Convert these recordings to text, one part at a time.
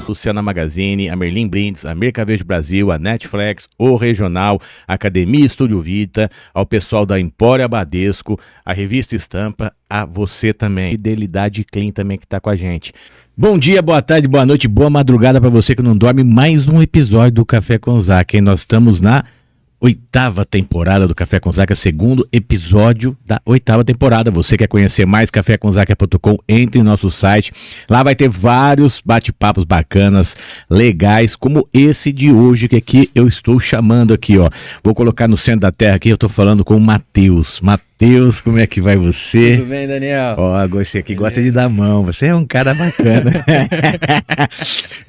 Luciana Magazine, a Merlin Brindes, a Mercavez Brasil, a Netflix, o Regional, a Academia Estúdio Vita, ao pessoal da Empória Badesco, a Revista Estampa, a você também. Fidelidade Clean também que está com a gente. Bom dia, boa tarde, boa noite, boa madrugada para você que não dorme. Mais um episódio do Café com Zaca. Nós estamos na 8ª temporada do Café com Zaca, segundo episódio da 8ª temporada. Você quer conhecer mais? cafécomzaca.com, entre em nosso site. Lá vai ter vários bate-papos bacanas, legais, como esse de hoje, que aqui eu estou chamando aqui, ó. Vou colocar no centro da terra aqui, eu tô falando com o Matheus. Matheus, como é que vai você? Tudo bem, Daniel? Ó, você aqui gosta de dar mão, você é um cara bacana.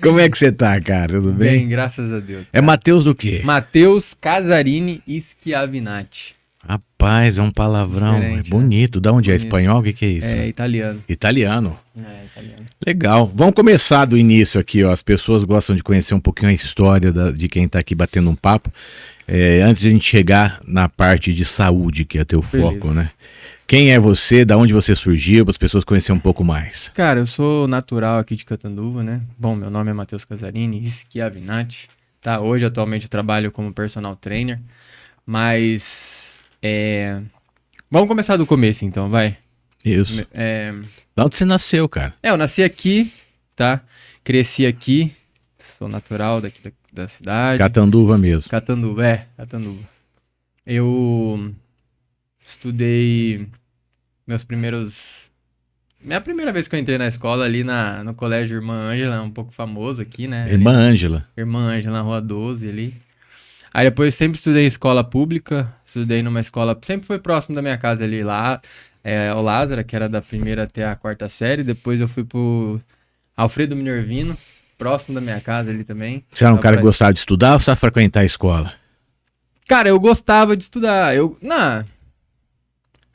Como é que você tá, cara? Tudo bem? Bem, graças a Deus. É Matheus do quê? Matheus Casarini Schiavinatti. Rapaz, é um palavrão, Diferente, é bonito. Da onde é? Bonito. Espanhol? O que é isso? É italiano. Italiano. É, italiano. Legal. Vamos começar do início aqui, ó. As pessoas gostam de conhecer um pouquinho a história de quem tá aqui batendo um papo. Antes de a gente chegar na parte de saúde, que é teu foco, né? Quem é você? Da onde você surgiu? Para as pessoas conhecerem um pouco mais. Cara, eu sou natural aqui de Catanduva, né? Bom, meu nome é Matheus Casarini Schiavinatti. Tá? Hoje, atualmente, eu trabalho como personal trainer. Mas, vamos começar do começo, então, vai. Isso. Da onde você nasceu, cara? Eu nasci aqui, tá? Cresci aqui. Sou natural daqui da cidade. Catanduva mesmo. Catanduva. Eu estudei minha primeira vez que eu entrei na escola ali no colégio Irmã Ângela, um pouco famoso aqui, né? Irmã Ângela. Irmã Ângela, na Rua 12 ali. Aí depois sempre estudei em escola pública, estudei numa escola, sempre foi próximo da minha casa ali, lá, o Lázaro, que era da primeira até a 4ª série. Depois eu fui pro Alfredo Minervino, próximo da minha casa ali também. Você era um cara que gostava de estudar ou só frequentar a escola? Cara, eu gostava de estudar.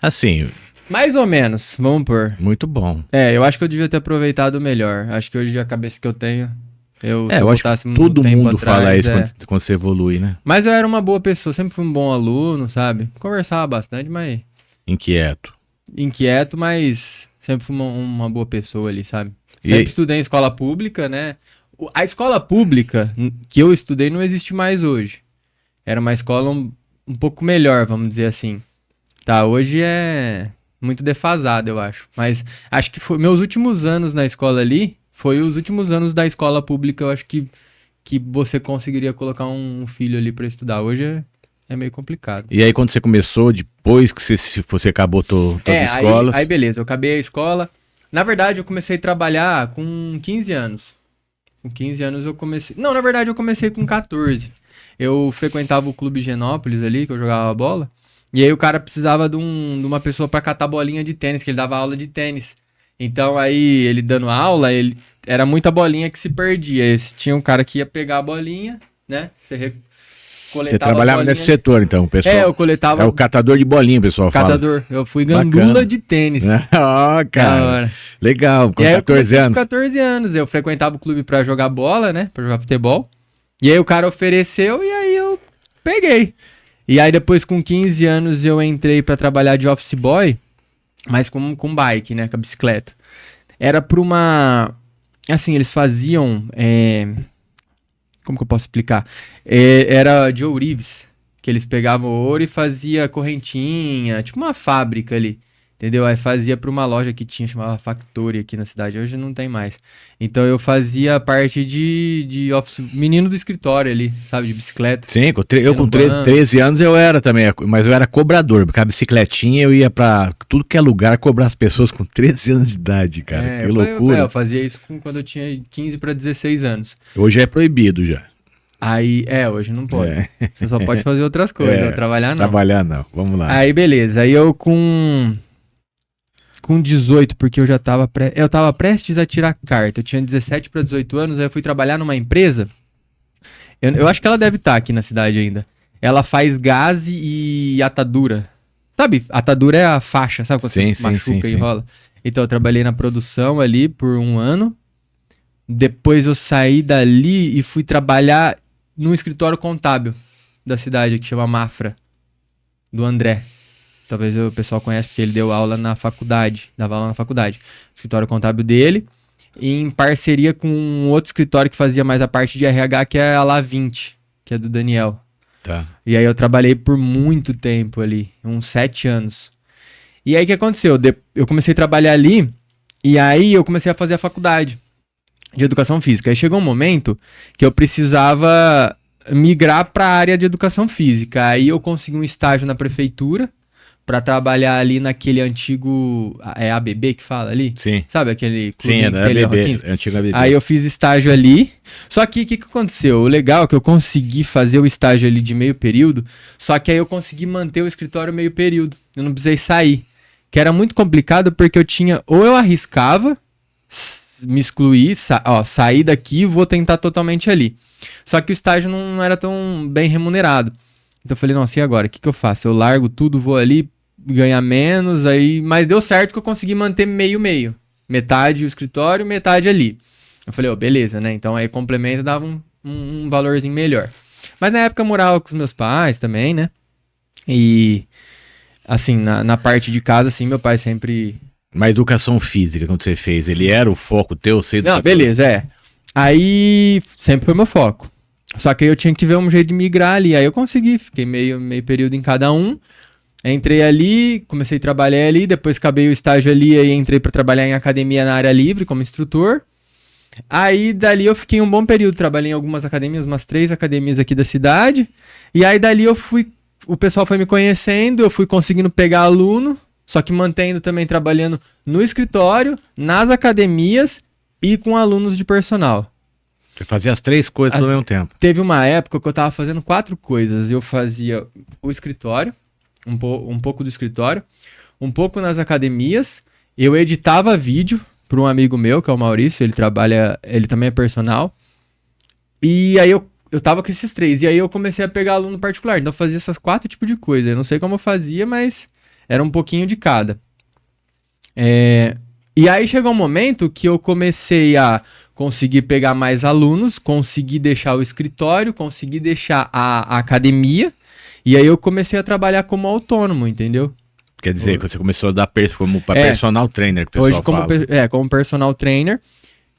Assim, Mais ou menos, vamos pôr. muito bom. Eu acho que eu devia ter aproveitado melhor. Acho que hoje a cabeça que eu tenho, se Eu acho voltasse que todo tempo mundo atrás, fala isso quando você evolui, né? Mas eu era uma boa pessoa, sempre fui um bom aluno, sabe? Conversava bastante, mas Inquieto. inquieto, mas sempre fui uma boa pessoa ali, sabe? E Sempre aí? estudei em escola pública, né? A escola pública que eu estudei não existe mais hoje. Era uma escola um pouco melhor, vamos dizer assim. Tá, hoje é muito defasado, eu acho. Mas acho que foi meus últimos anos na escola ali, foi os últimos anos da escola pública, eu acho que você conseguiria colocar um filho ali pra estudar. Hoje é meio complicado. E aí quando você começou, depois que você acabou todas as escolas... Aí beleza, eu acabei a escola. Na verdade, eu comecei a trabalhar com 15 anos. Com 15 anos eu comecei... Não, na verdade eu comecei com 14. Eu frequentava o Clube Higienópolis ali, que eu jogava bola. E aí o cara precisava de uma pessoa pra catar bolinha de tênis, que ele dava aula de tênis. Então aí ele dando aula, era muita bolinha que se perdia. Tinha um cara que ia pegar a bolinha, né? Você trabalhava nesse setor, então, pessoal. Eu coletava... É o catador de bolinha, pessoal Catador. Eu fui gandula Bacana. de tênis. Ó, cara. Legal, com E aí 14 anos. Com 14 anos, eu frequentava o clube pra jogar bola, né? Pra jogar futebol. E aí o cara ofereceu e aí eu peguei. E aí depois com 15 anos eu entrei pra trabalhar de office boy, mas com bike, né? Com a bicicleta. Era pra uma... Assim, eles faziam... Como que eu posso explicar? Era de ourives, que eles pegavam ouro e fazia correntinha, tipo uma fábrica ali, entendeu? Aí fazia pra uma loja que tinha, chamava Factory aqui na cidade, hoje não tem mais. Então eu fazia parte de office, menino do escritório ali, sabe, de bicicleta. Sim, eu com 13 anos eu era também, mas eu era cobrador, porque a bicicletinha eu ia pra tudo que é lugar cobrar as pessoas com 13 anos de idade, cara, que loucura. Eu fazia isso quando eu tinha 15 pra 16 anos. Hoje é proibido já. Aí, hoje não pode. Você só pode fazer outras coisas, trabalhar não. Trabalhar não, vamos lá. Aí beleza, aí eu com 18, porque eu tava prestes a tirar carta, eu tinha 17 para 18 anos, aí eu fui trabalhar numa empresa, eu acho que ela deve estar aqui na cidade ainda, ela faz gaze e atadura, sabe? Atadura é a faixa, sabe quando você machuca e enrola? Então eu trabalhei na produção ali por 1 ano, depois eu saí dali e fui trabalhar num escritório contábil da cidade, que chama Mafra, do André. talvez o pessoal conhece porque ele deu aula na faculdade, dava aula na faculdade, escritório contábil dele, em parceria com um outro escritório que fazia mais a parte de RH, que é a La20, que é do Daniel. Tá. E aí eu trabalhei por muito tempo ali, uns 7 anos. E aí o que aconteceu? Eu comecei a trabalhar ali, e aí eu comecei a fazer a faculdade de educação física. Aí chegou um momento que eu precisava migrar para a área de educação física. Aí eu consegui um estágio na prefeitura para trabalhar ali naquele antigo... É ABB que fala ali? Sim. Sabe aquele clube? Sim, é ABB, antigo ABB. Aí eu fiz estágio ali. Só que o que aconteceu? O legal é que eu consegui fazer o estágio ali de meio período, só que aí eu consegui manter o escritório meio período. Eu não precisei sair. Que era muito complicado porque eu tinha... Ou eu arriscava me excluir, sair daqui e vou tentar totalmente ali. Só que o estágio não era tão bem remunerado. Então eu falei, nossa, e agora? O que eu faço? Eu largo tudo, vou ali, ganhar menos, aí... Mas deu certo que eu consegui manter meio-meio. Metade o escritório, metade ali. Eu falei, beleza, né? Então aí complemento dava um valorzinho melhor. Mas na época eu morava com os meus pais também, né? E, assim, na parte de casa, assim, meu pai sempre... Mas educação física, quando você fez, ele era o foco teu? Não, beleza, é. Aí sempre foi meu foco. Só que aí eu tinha que ver um jeito de migrar ali. Aí eu consegui, fiquei meio período em cada um. Entrei ali, comecei a trabalhar ali, depois acabei o estágio ali e entrei para trabalhar em academia na área livre como instrutor. Aí dali eu fiquei um bom período, trabalhei em algumas academias, umas 3 academias aqui da cidade. E aí dali o pessoal foi me conhecendo, eu fui conseguindo pegar aluno, só que mantendo também trabalhando no escritório, nas academias e com alunos de personal. Você fazia as 3 coisas ao mesmo tempo. Teve uma época que eu tava fazendo 4 coisas. Eu fazia o escritório, um pouco do escritório, um pouco nas academias, eu editava vídeo para um amigo meu, que é o Maurício, ele também é personal. E aí eu tava com esses 3, e aí eu comecei a pegar aluno particular. Então eu fazia essas 4 tipos de coisa. Eu não sei como eu fazia, mas era um pouquinho de cada. E aí chegou um momento que eu comecei a conseguir pegar mais alunos, conseguir deixar o escritório, conseguir deixar a academia, e aí eu comecei a trabalhar como autônomo, entendeu? Quer dizer, que você começou a dar como personal trainer, que o pessoal fala. Como personal trainer.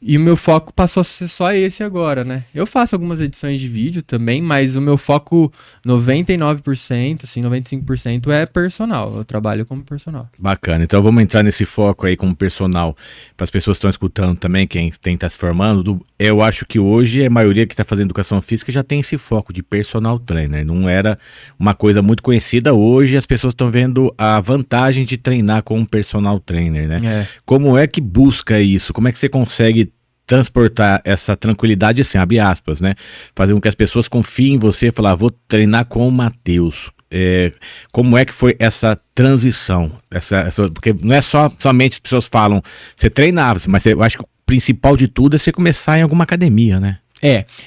E o meu foco passou a ser só esse agora, né? Eu faço algumas edições de vídeo também, mas o meu foco 99%, assim, 95% é personal. Eu trabalho como personal. Bacana. Então vamos entrar nesse foco aí como personal. Para as pessoas que estão escutando também, quem está se formando, eu acho que hoje a maioria que está fazendo educação física já tem esse foco de personal trainer. Não era uma coisa muito conhecida. Hoje as pessoas estão vendo a vantagem de treinar com um personal trainer, né? Como é que busca isso? Como é que você consegue transportar essa tranquilidade, assim, abre aspas, né? Fazer com que as pessoas confiem em você e falar, vou treinar com o Matheus. Como é que foi essa transição? Porque não é somente as pessoas falam, você treinava, mas eu acho que o principal de tudo é você começar em alguma academia, né?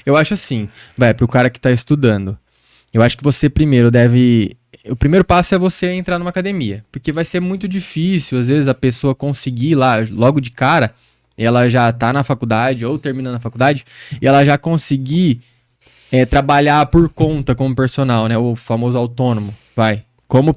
Eu acho assim, pro cara que tá estudando, eu acho que você primeiro o primeiro passo é você entrar numa academia, porque vai ser muito difícil, às vezes, a pessoa conseguir lá, logo de cara, ela já tá na faculdade ou terminando a faculdade, e ela já conseguir trabalhar por conta como personal, né? O famoso autônomo,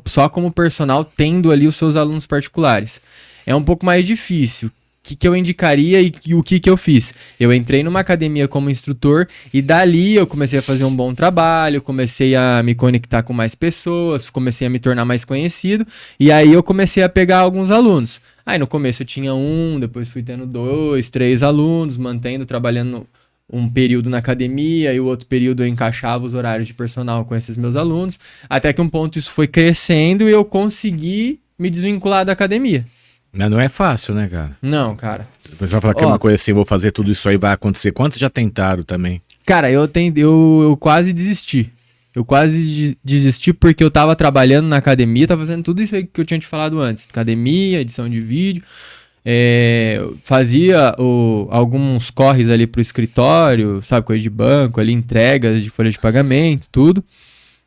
só como personal, tendo ali os seus alunos particulares. É um pouco mais difícil. O que eu indicaria e o que eu fiz? Eu entrei numa academia como instrutor e dali eu comecei a fazer um bom trabalho, comecei a me conectar com mais pessoas, comecei a me tornar mais conhecido e aí eu comecei a pegar alguns alunos. Aí no começo eu tinha 1, depois fui tendo 2, 3 alunos, trabalhando um período na academia e o outro período eu encaixava os horários de personal com esses meus alunos, até que um ponto isso foi crescendo e eu consegui me desvincular da academia. Mas não é fácil, né, cara? Não, cara. O pessoal fala que é uma coisa assim, vou fazer tudo isso aí, vai acontecer. Quantos já tentaram também? Cara, eu quase desisti. Eu quase desisti porque eu tava trabalhando na academia, tava fazendo tudo isso aí que eu tinha te falado antes. Academia, edição de vídeo, fazia alguns corres ali pro escritório, sabe, coisa de banco, ali, entregas de folha de pagamento, tudo.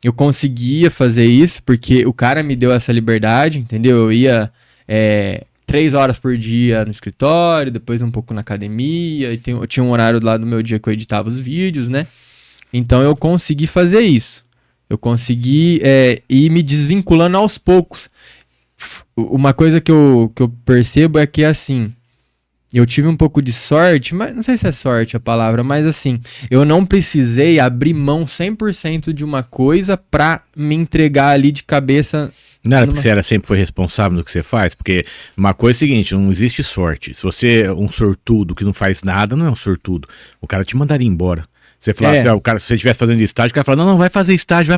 Eu conseguia fazer isso porque o cara me deu essa liberdade, entendeu? Eu ia 3 horas por dia no escritório, depois um pouco na academia, e eu tinha um horário lá do meu dia que eu editava os vídeos, né? Então eu consegui fazer isso. Eu consegui ir me desvinculando aos poucos. Uma coisa que eu percebo é que, assim, eu tive um pouco de sorte, mas não sei se é sorte a palavra, mas assim, eu não precisei abrir mão 100% de uma coisa pra me entregar ali de cabeça. Não era porque você sempre foi responsável no que você faz? Porque uma coisa é o seguinte, não existe sorte. Se você é um sortudo que não faz nada, não é um sortudo. O cara te mandaria embora. Você falasse, o cara, se você estivesse fazendo estágio, o cara fala, não, vai fazer estágio.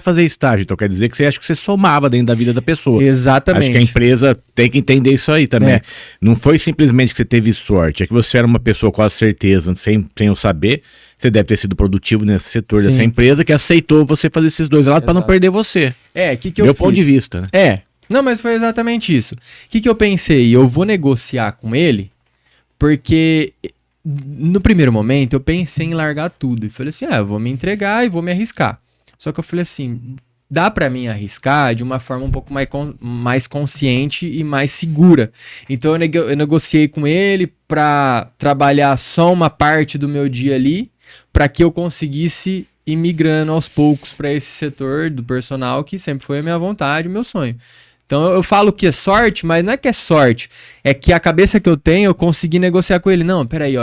Então quer dizer que você acha que você somava dentro da vida da pessoa. Exatamente. Acho que a empresa tem que entender isso aí também. Não foi simplesmente que você teve sorte, é que você era uma pessoa com a certeza, sem o saber, você deve ter sido produtivo nesse setor dessa empresa que aceitou você fazer esses dois lados para não perder você. Que eu Meu fiz? ponto de vista, né? Não, mas foi exatamente isso. O que eu pensei? Eu vou negociar com ele, porque no primeiro momento eu pensei em largar tudo. E falei assim, eu vou me entregar e vou me arriscar. Só que eu falei assim, dá pra mim arriscar de uma forma um pouco mais consciente e mais segura. Então eu negociei com ele pra trabalhar só uma parte do meu dia ali, pra que eu conseguisse ir migrando aos poucos pra esse setor do personal, que sempre foi a minha vontade, o meu sonho. Então eu falo que é sorte, mas não é que é sorte. É que a cabeça que eu tenho, eu consegui negociar com ele. Não, peraí,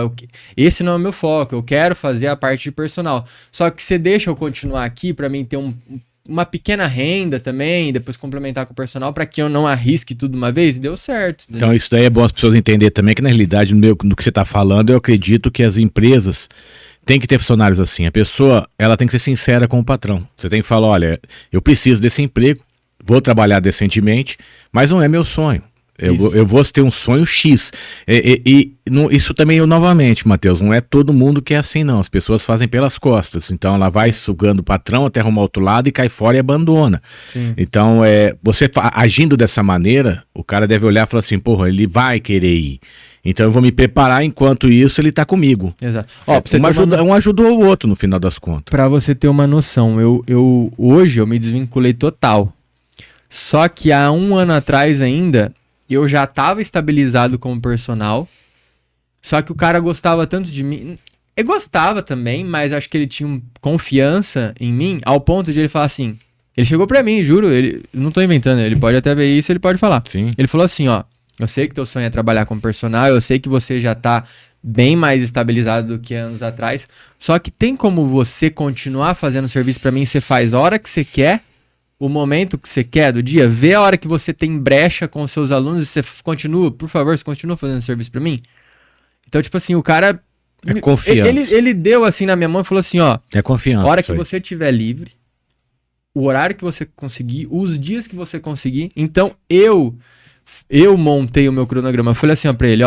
esse não é o meu foco. Eu quero fazer a parte de personal. Só que você deixa eu continuar aqui pra mim ter uma pequena renda também, depois complementar com o personal, pra que eu não arrisque tudo uma vez. E deu certo. Entendeu? Então isso daí é bom as pessoas entenderem também, que na realidade, no que você tá falando, eu acredito que as empresas tem que ter funcionários assim. A pessoa, ela tem que ser sincera com o patrão. Você tem que falar, olha, eu preciso desse emprego, vou trabalhar decentemente, mas não é meu sonho. Eu vou ter um sonho X. Isso também, novamente, Matheus, não é todo mundo que é assim, não. As pessoas fazem pelas costas. Então ela vai sugando o patrão até arrumar outro lado e cai fora e abandona. Sim. Então, você agindo dessa maneira, o cara deve olhar e falar assim, porra, ele vai querer ir. Então eu vou me preparar, enquanto isso ele tá comigo. Exato. Um ajudou o outro no final das contas. Pra você ter uma noção, hoje eu me desvinculei total. Só que há 1 ano atrás ainda, eu já estava estabilizado como personal, só que o cara gostava tanto de mim. Eu gostava também, mas acho que ele tinha confiança em mim, ao ponto de ele falar assim, ele chegou pra mim, juro, não tô inventando, ele pode até ver isso, ele pode falar. Sim. Ele falou assim, eu sei que teu sonho é trabalhar como personal, eu sei que você já tá bem mais estabilizado do que anos atrás, só que tem como você continuar fazendo serviço pra mim, você faz a hora que você quer, o momento que você quer do dia, vê a hora que você tem brecha com os seus alunos e você continua, por favor, você continua fazendo serviço pra mim? Então, tipo assim, o cara... É confiança. Ele deu assim na minha mão e falou assim, é confiança. A hora que você estiver livre, o horário que você conseguir, os dias que você conseguir. Então, eu montei o meu cronograma. Eu falei assim, pra ele,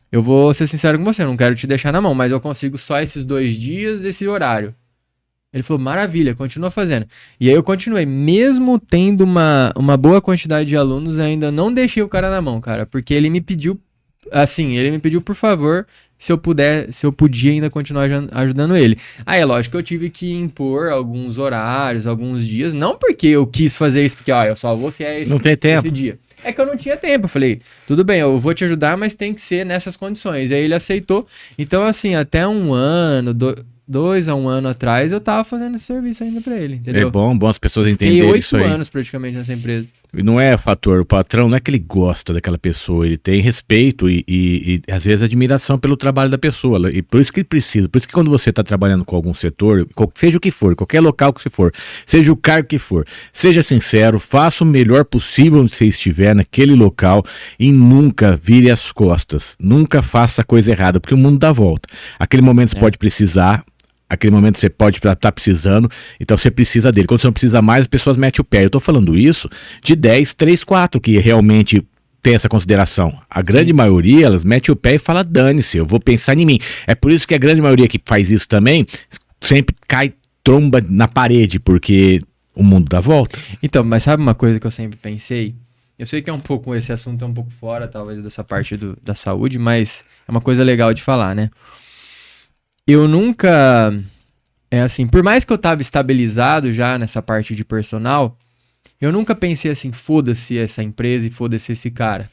eu vou ser sincero com você, eu não quero te deixar na mão, mas eu consigo só esses 2 dias, esse horário. Ele falou, maravilha, continua fazendo. E aí eu continuei, mesmo tendo uma boa quantidade de alunos, ainda não deixei o cara na mão, cara, porque ele me pediu, por favor, se eu podia ainda continuar ajudando ele. Aí é lógico que eu tive que impor alguns horários, alguns dias, não porque eu quis fazer isso, porque eu só vou ser esse, não tem tempo. Esse dia. É que eu não tinha tempo, eu falei, tudo bem, eu vou te ajudar, mas tem que ser nessas condições. Aí ele aceitou, então assim, até 1 ano, 2 a 1 ano atrás, eu tava fazendo esse serviço ainda pra ele, entendeu? É bom as pessoas entenderem isso aí. Fiquei 8 anos praticamente nessa empresa. Não é fator, o patrão não é que ele gosta daquela pessoa, ele tem respeito e às vezes admiração pelo trabalho da pessoa, e por isso que ele precisa, por isso que quando você está trabalhando com algum setor, seja o que for, qualquer local que você for, seja o cargo que for, seja sincero, faça o melhor possível onde você estiver naquele local e nunca vire as costas, nunca faça coisa errada, porque o mundo dá volta. Aquele momento você pode precisar, aquele momento você pode estar precisando, então você precisa dele. Quando você não precisa mais, as pessoas metem o pé. Eu tô falando isso de 10, 3, 4 que realmente tem essa consideração. A grande maioria, elas metem o pé e fala, dane-se, eu vou pensar em mim. É por isso que a grande maioria que faz isso também, sempre cai tromba na parede, porque o mundo dá volta. Então, mas sabe uma coisa que eu sempre pensei? Eu sei que esse assunto é um pouco fora, talvez, dessa parte da saúde, mas é uma coisa legal de falar, né? Eu nunca, por mais que eu tava estabilizado já nessa parte de personal, eu nunca pensei assim, foda-se essa empresa e foda-se esse cara.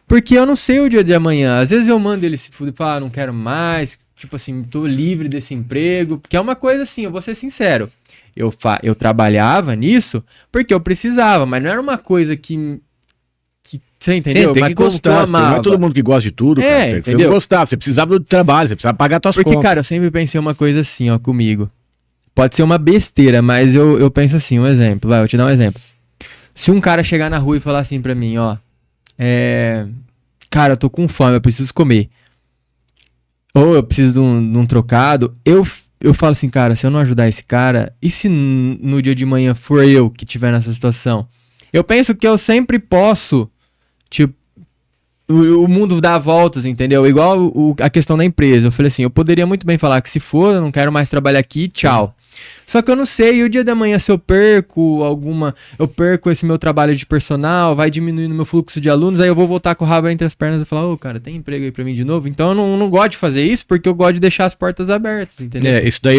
Porque eu não sei o dia de amanhã, às vezes eu mando ele se fuder e falar, não quero mais, tipo assim, tô livre desse emprego, porque é uma coisa assim, eu vou ser sincero, eu trabalhava nisso porque eu precisava, mas não era uma coisa que você entendeu? Sim, tem mas que gostar, não é todo mundo que gosta de tudo, cara. Você não gostava, você precisava do trabalho, você precisava pagar suas contas. Porque, cara, eu sempre pensei uma coisa assim, ó, comigo. Pode ser uma besteira, mas eu penso assim, um exemplo, vai, eu te dar um exemplo. Se um cara chegar na rua e falar assim pra mim, ó, cara, eu tô com fome, eu preciso comer. Ou eu preciso de um trocado, eu falo assim, cara, se eu não ajudar esse cara, e se no dia de manhã for eu que tiver nessa situação? Eu penso que eu sempre posso, tipo, o mundo dá voltas, entendeu? Igual a questão da empresa. Eu falei assim, eu poderia muito bem falar que se for, eu não quero mais trabalhar aqui, tchau. Só que eu não sei, e o dia da manhã se eu perco esse meu trabalho de personal, vai diminuindo meu fluxo de alunos, aí eu vou voltar com o rabo entre as pernas e falar, ô, cara, tem emprego aí pra mim de novo? Então eu não gosto de fazer isso, porque eu gosto de deixar as portas abertas, entendeu? Isso daí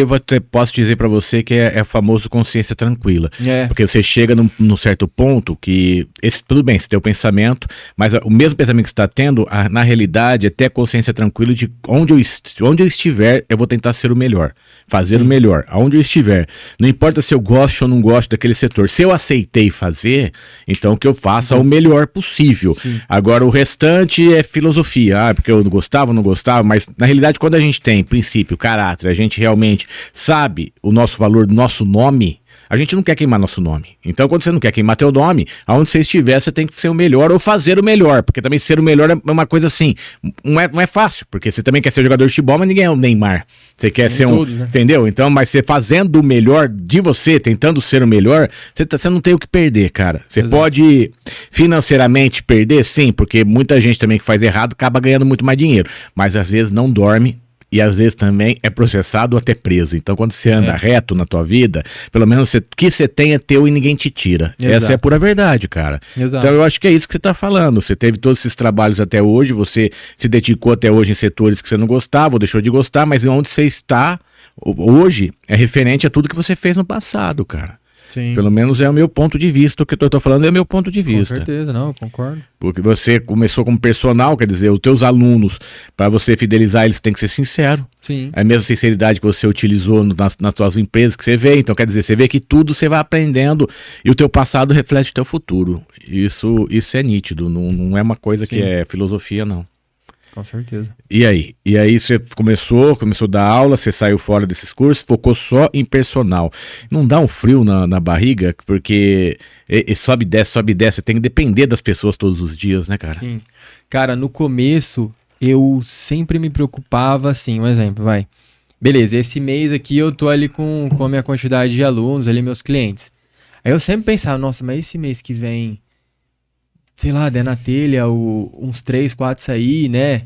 posso dizer pra você que é famoso consciência tranquila. Porque você chega num certo ponto que, tudo bem, você tem o pensamento, mas o mesmo pensamento que você está tendo, na realidade, é ter a consciência tranquila de onde eu estiver, eu vou tentar ser o melhor, fazer o melhor, aonde eu estiver. Não importa se eu gosto ou não gosto daquele setor. Se eu aceitei fazer, então que eu faça o melhor possível. Sim. Agora, o restante é filosofia. Porque eu gostava ou não gostava, mas na realidade, quando a gente tem princípio, caráter, a gente realmente sabe o nosso valor do nosso nome, a gente não quer queimar nosso nome. Então, quando você não quer queimar teu nome, aonde você estiver, você tem que ser o melhor ou fazer o melhor. Porque também ser o melhor é uma coisa assim, não é fácil. Porque você também quer ser jogador de futebol, mas ninguém é o Neymar. Você quer ser todos, né? Entendeu? Então, mas você fazendo o melhor de você, tentando ser o melhor, você não tem o que perder, cara. Você pode financeiramente perder, sim, porque muita gente também que faz errado acaba ganhando muito mais dinheiro. Mas às vezes não dorme. E às vezes também é processado ou até preso. Então quando você anda reto na tua vida, pelo menos o que você tem é teu e ninguém te tira. Exato. Essa é a pura verdade, cara. Exato. Então eu acho que é isso que você tá falando. Você teve todos esses trabalhos até hoje, você se dedicou até hoje em setores que você não gostava ou deixou de gostar, mas onde você está hoje é referente a tudo que você fez no passado, cara. Sim. Pelo menos é o meu ponto de vista. O que eu tô falando é o meu ponto de vista. Com certeza, não, eu concordo. Porque você começou como personal, quer dizer, os teus alunos, para você fidelizar, eles têm que ser sinceros. Sim. É a mesma sinceridade que você utilizou nas suas empresas que você vê. Então, quer dizer, você vê que tudo você vai aprendendo e o teu passado reflete o teu futuro. Isso é nítido, não é uma coisa que é filosofia, não. Com certeza. E aí você começou a dar aula, você saiu fora desses cursos, focou só em personal. Não dá um frio na barriga? Porque sobe e desce, você tem que depender das pessoas todos os dias, né, cara? Sim. Cara, no começo, eu sempre me preocupava assim, um exemplo, vai. Beleza, esse mês aqui eu tô ali com a minha quantidade de alunos, ali meus clientes. Aí eu sempre pensava, nossa, mas esse mês que vem, sei lá, der na telha, uns 3, 4 sair, né?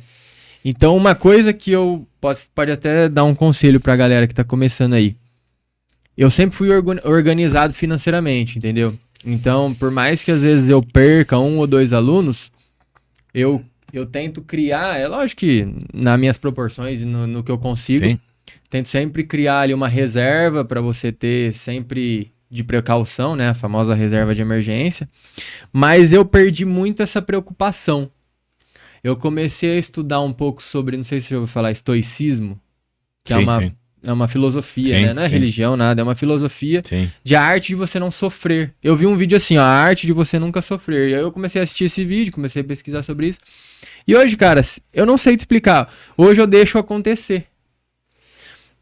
Então, uma coisa que eu pode até dar um conselho pra galera que tá começando aí. Eu sempre fui organizado financeiramente, entendeu? Então, por mais que às vezes eu perca 1 ou 2 alunos, eu tento criar, é lógico que nas minhas proporções e no que eu consigo, sim, tento sempre criar ali uma reserva pra você ter sempre de precaução, né? A famosa reserva de emergência. Mas eu perdi muito essa preocupação. Eu comecei a estudar um pouco sobre, não sei se você ouviu falar, estoicismo, que sim, é uma filosofia, sim, né? Não é religião, nada, é uma filosofia de a arte de você não sofrer. Eu vi um vídeo assim, ó, a arte de você nunca sofrer. E aí eu comecei a assistir esse vídeo, comecei a pesquisar sobre isso. E hoje, cara, eu não sei te explicar. Hoje eu deixo acontecer.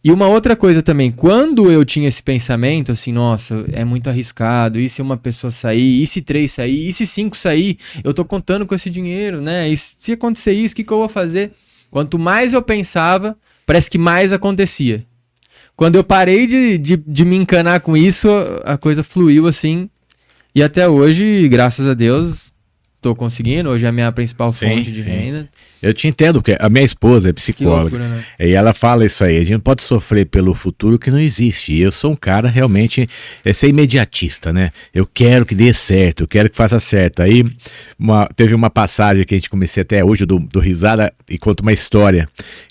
E uma outra coisa também, quando eu tinha esse pensamento, assim, nossa, é muito arriscado, e se uma pessoa sair, e se 3 sair, e se 5 sair, eu tô contando com esse dinheiro, né? E se acontecer isso, o que eu vou fazer? Quanto mais eu pensava, parece que mais acontecia. Quando eu parei de me encanar com isso, a coisa fluiu assim, e até hoje, graças a Deus, tô conseguindo, hoje é a minha principal fonte de renda. Eu te entendo, porque a minha esposa é psicóloga, loucura, né? E ela fala isso aí, a gente não pode sofrer pelo futuro que não existe, e eu sou um cara realmente, ser imediatista, né? Eu quero que dê certo, eu quero que faça certo. Aí teve uma passagem que a gente comecei até hoje, do risada, e conta uma história,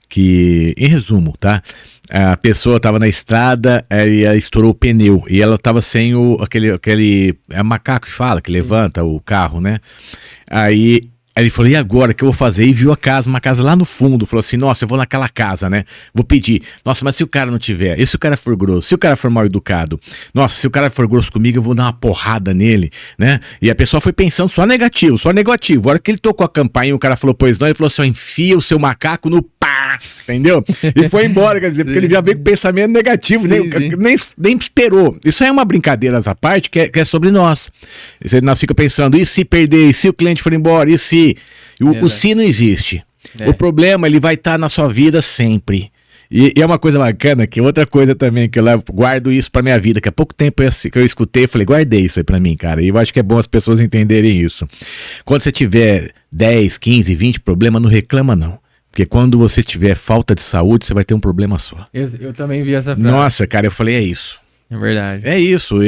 que, em resumo, tá? A pessoa estava na estrada e estourou o pneu, e ela estava sem aquele macaco que fala, que levanta o carro, né? Aí Aí ele falou, e agora, o que eu vou fazer? E viu uma casa lá no fundo, falou assim, nossa, eu vou naquela casa, né? Vou pedir. Nossa, mas se o cara não tiver? E se o cara for grosso? Se o cara for mal educado? Nossa, se o cara for grosso comigo, eu vou dar uma porrada nele, né? E a pessoa foi pensando só negativo, só negativo. A hora que ele tocou a campainha, o cara falou, pois não, ele falou assim, ó, enfia o seu macaco no pá, entendeu? E foi embora, quer dizer, porque ele já veio com pensamento negativo, nem esperou. Isso é uma brincadeira à parte que é sobre nós. Nós ficamos pensando, e se perder? E se o cliente for embora? E se... O se não existe. O problema, ele vai estar na sua vida sempre. E é uma coisa bacana, que outra coisa também, que eu guardo isso pra minha vida, que há pouco tempo que eu escutei, eu falei, guardei isso aí pra mim, cara. E eu acho que é bom as pessoas entenderem isso. Quando você tiver 10, 15, 20 problemas, não reclama não. Porque quando você tiver falta de saúde, você vai ter um problema só. Eu também vi essa frase. Nossa, cara, eu falei, é isso. É verdade. É isso,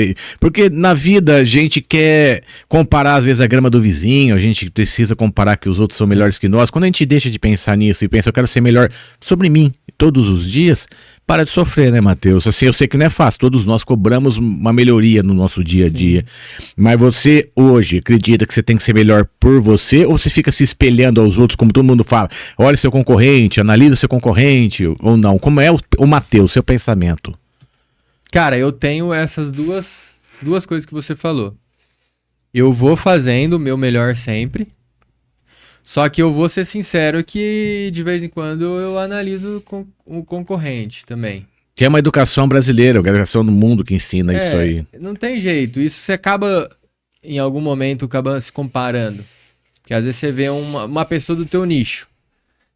porque na vida a gente quer comparar às vezes a grama do vizinho, a gente precisa comparar que os outros são melhores que nós. Quando a gente deixa de pensar nisso e pensa, eu quero ser melhor sobre mim todos os dias, para de sofrer, né, Matheus? Assim, eu sei que não é fácil, todos nós cobramos uma melhoria no nosso dia a dia. Sim. Mas você hoje acredita que você tem que ser melhor por você ou você fica se espelhando aos outros, como todo mundo fala? Olha seu concorrente, analisa seu concorrente ou não. Como é o Matheus, seu pensamento? Cara, eu tenho essas duas coisas que você falou. Eu vou fazendo o meu melhor sempre. Só que eu vou ser sincero que de vez em quando eu analiso o concorrente também. Que é uma educação brasileira, uma educação do mundo que ensina isso aí. Não tem jeito. Isso você acaba, em algum momento, acaba se comparando. Porque às vezes você vê uma pessoa do teu nicho,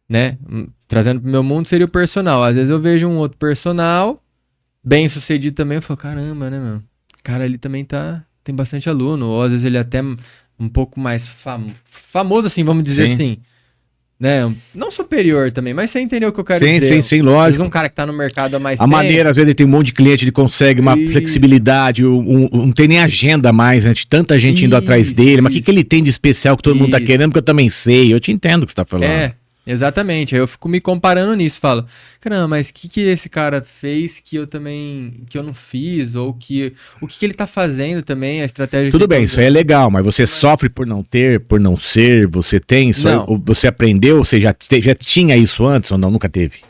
né? Trazendo pro meu mundo seria o personal. Às vezes eu vejo um outro personal... bem sucedido também, eu falo, caramba, né, meu? O cara ali também tem bastante aluno, ou às vezes ele é até um pouco mais famoso, assim, vamos dizer assim, né? Não superior também, mas você entendeu o que eu quero dizer. Sim, lógico. Um cara que tá no mercado há mais tempo. A maneira, às vezes ele tem um monte de cliente, ele consegue uma flexibilidade, não tem nem agenda mais, né? De tanta gente indo atrás dele, mas o que ele tem de especial que todo mundo tá querendo, que eu também sei, eu te entendo o que você tá falando. Exatamente, aí eu fico me comparando nisso, falo, caramba, mas o que esse cara fez que eu não fiz, ou o que ele tá fazendo também, a estratégia... Tudo bem, isso aí é legal, mas você sofre por não ter, por não ser, você tem isso, você aprendeu, você já tinha isso antes ou não, nunca teve?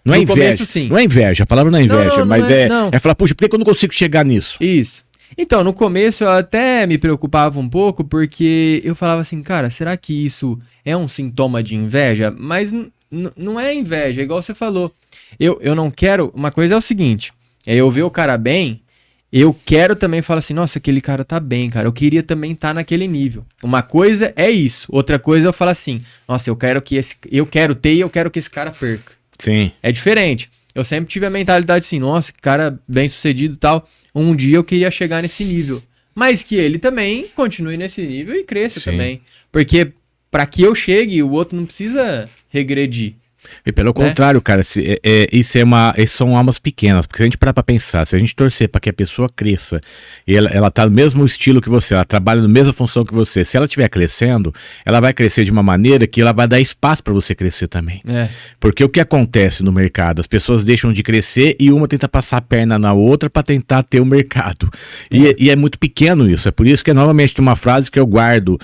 Não é inveja, começo, sim. Não é inveja, a palavra não é inveja, mas é falar, puxa, por que eu não consigo chegar nisso? Isso. Então, no começo eu até me preocupava um pouco, porque eu falava assim, cara, será que isso é um sintoma de inveja? Mas não é inveja, é igual você falou. Eu não quero... Uma coisa é o seguinte, eu ver o cara bem, eu quero também falar assim, nossa, aquele cara tá bem, cara, eu queria também estar naquele nível. Uma coisa é isso, outra coisa é eu falar assim, nossa, eu quero ter e eu quero que esse cara perca. Sim. É diferente. Eu sempre tive a mentalidade assim, nossa, que cara bem sucedido e tal... Um dia eu queria chegar nesse nível. Mas que ele também continue nesse nível e cresça também. Porque para que eu chegue, o outro não precisa regredir. E pelo contrário, cara, isso são almas pequenas, porque se a gente parar pra pensar, se a gente torcer pra que a pessoa cresça, e ela tá no mesmo estilo que você, ela trabalha na mesma função que você, se ela estiver crescendo, ela vai crescer de uma maneira que ela vai dar espaço pra você crescer também. Porque o que acontece no mercado? As pessoas deixam de crescer e uma tenta passar a perna na outra pra tentar ter o mercado. E é muito pequeno isso, é por isso que novamente uma frase que eu guardo,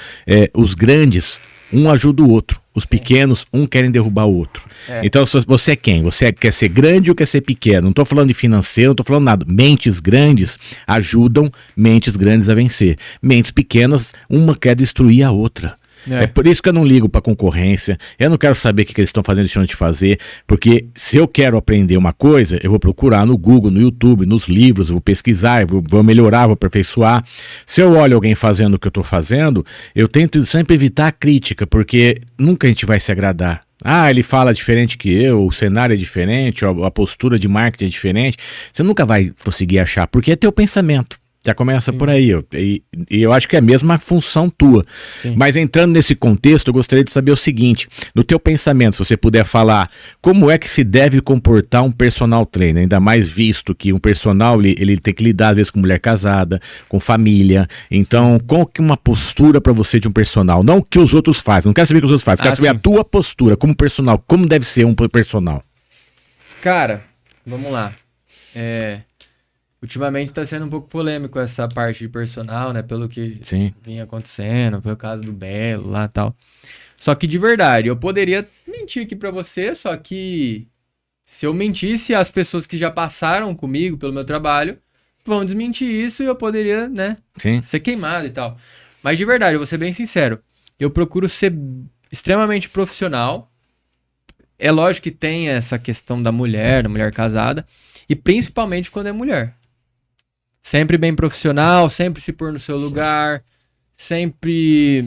os grandes, um ajuda o outro. Os pequenos, um querem derrubar o outro. Então, você é quem? Você quer ser grande ou quer ser pequeno? Não estou falando de financeiro, não estou falando nada. Mentes grandes ajudam mentes grandes a vencer. Mentes pequenas, uma quer destruir a outra. É por isso que eu não ligo pra concorrência, eu não quero saber o que eles estão fazendo, deixando de fazer, porque se eu quero aprender uma coisa, eu vou procurar no Google, no YouTube, nos livros, eu vou pesquisar, eu vou melhorar, vou aperfeiçoar. Se eu olho alguém fazendo o que eu tô fazendo, eu tento sempre evitar a crítica, porque nunca a gente vai se agradar. Ah, ele fala diferente que eu, o cenário é diferente, a postura de marketing é diferente, você nunca vai conseguir achar, porque é teu pensamento. Já começa por aí, e eu acho que é a mesma função tua. Sim. Mas entrando nesse contexto, eu gostaria de saber o seguinte, no teu pensamento, se você puder falar, como é que se deve comportar um personal trainer, ainda mais visto que um personal, ele tem que lidar às vezes com mulher casada, com família, então qual que é uma postura para você de um personal? Não o que os outros fazem, não quero saber o que os outros fazem, quero saber a tua postura como personal, como deve ser um personal. Cara, vamos lá, ultimamente tá sendo um pouco polêmico essa parte de personal, né? Pelo que Sim. vinha acontecendo, pelo caso do Belo lá e tal. Só que de verdade, eu poderia mentir aqui pra você, só que se eu mentisse, as pessoas que já passaram comigo pelo meu trabalho vão desmentir isso e eu poderia, né, Sim. ser queimado e tal. Mas de verdade, eu vou ser bem sincero, eu procuro ser extremamente profissional. É lógico que tem essa questão da mulher casada, e principalmente quando é mulher. Sempre bem profissional, sempre se pôr no seu lugar, sempre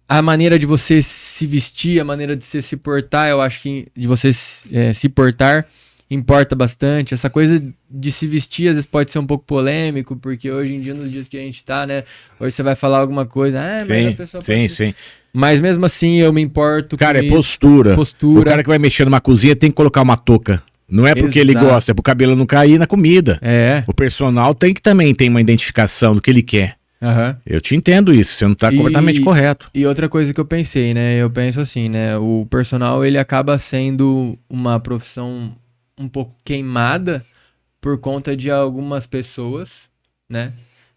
a maneira de você se vestir, a maneira de você se portar, eu acho que de você se portar importa bastante. Essa coisa de se vestir às vezes pode ser um pouco polêmico, porque hoje em dia, nos dias que a gente tá, né? Hoje você vai falar alguma coisa, mas a pessoa pode... sim. Mas mesmo assim eu me importo Cara, com é isso. postura. O Postura. cara que vai mexer numa cozinha tem que colocar uma touca. Não é porque ele Exato. gosta, é pro cabelo não cair na comida. É. O personal tem que também ter uma identificação do que ele quer. Aham. Eu te entendo isso, você não tá completamente correto. E outra coisa que eu pensei, né? Eu penso assim, né? O personal, ele acaba sendo uma profissão um pouco queimada por conta de algumas pessoas, né?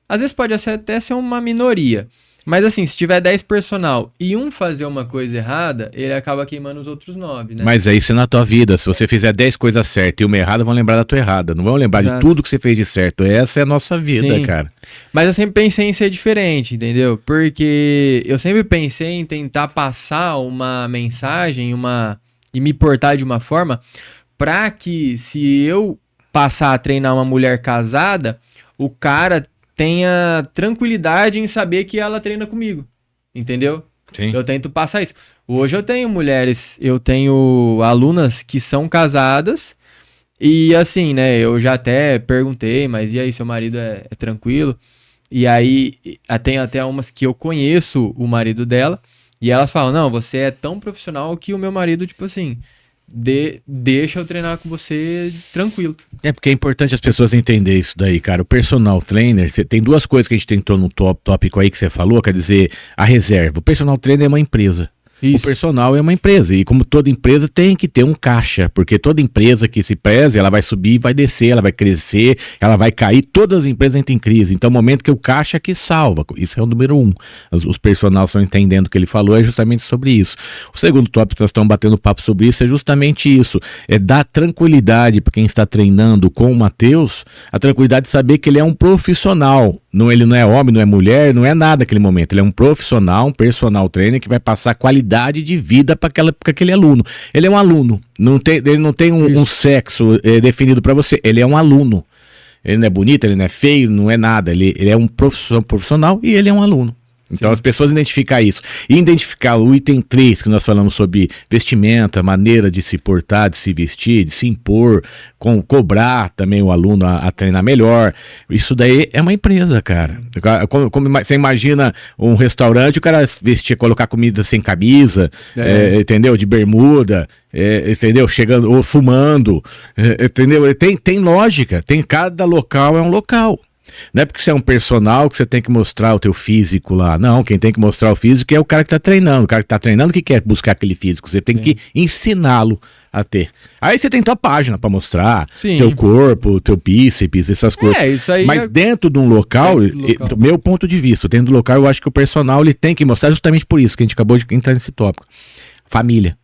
Às vezes pode até ser uma minoria. Mas assim, se tiver 10 personal e um fazer uma coisa errada, ele acaba queimando os outros 9, né? Mas é isso na tua vida. Se você fizer 10 coisas certas e uma errada, vão lembrar da tua errada. Não vão lembrar Exato. de tudo que você fez de certo. Essa é a nossa vida, Sim. cara. Mas eu sempre pensei em ser diferente, entendeu? Porque eu sempre pensei em tentar passar uma mensagem, e me portar de uma forma pra que, se eu passar a treinar uma mulher casada, o cara tenha tranquilidade em saber que ela treina comigo, entendeu? Sim. Eu tento passar isso. Hoje eu tenho alunas que são casadas e assim, né, eu já até perguntei, mas e aí, seu marido é tranquilo? E aí, tem até umas que eu conheço o marido dela e elas falam, não, você é tão profissional que o meu marido, tipo assim, deixa eu treinar com você tranquilo. É porque é importante as pessoas entenderem isso daí, cara. O personal trainer, tem duas coisas que a gente entrou no tópico aí que você falou, quer dizer, a reserva. O personal trainer é uma empresa. Isso. O personal é uma empresa, e como toda empresa tem que ter um caixa, porque toda empresa que se preze, ela vai subir, vai descer, ela vai crescer, ela vai cair, todas as empresas entram em crise, então o momento que o caixa é que salva, isso é o número 1, os personal estão entendendo o que ele falou, é justamente sobre isso. O segundo tópico que nós estamos batendo papo sobre isso é justamente isso, é dar tranquilidade para quem está treinando com o Matheus, a tranquilidade de saber que ele é um profissional, ele não é homem, não é mulher, não é nada naquele momento, ele é um profissional, um personal trainer que vai passar qualidade de vida para aquele aluno. Ele é um aluno, ele não tem um sexo definido para você, ele é um aluno. Ele não é bonito, ele não é feio, não é nada, ele é um profissional e ele é um aluno. Então, as pessoas identificar isso. E identificar o item 3, que nós falamos sobre vestimenta, maneira de se portar, de se vestir, de se impor, cobrar também o aluno a treinar melhor. Isso daí é uma empresa, cara. Como você imagina um restaurante, o cara vestir, colocar comida sem camisa, entendeu? De bermuda, entendeu? Chegando, ou fumando, entendeu? Tem lógica, cada local é um local. Não é porque você é um personal que você tem que mostrar o teu físico lá. Não, quem tem que mostrar o físico é o cara que tá treinando. O cara que tá treinando que quer buscar aquele físico. Você tem que ensiná-lo a ter. Aí você tem tua página pra mostrar teu corpo, teu bíceps, essas coisas. Isso aí. Mas dentro de um local, do meu ponto de vista, dentro do local, eu acho que o personal ele tem que mostrar justamente por isso que a gente acabou de entrar nesse tópico. Família.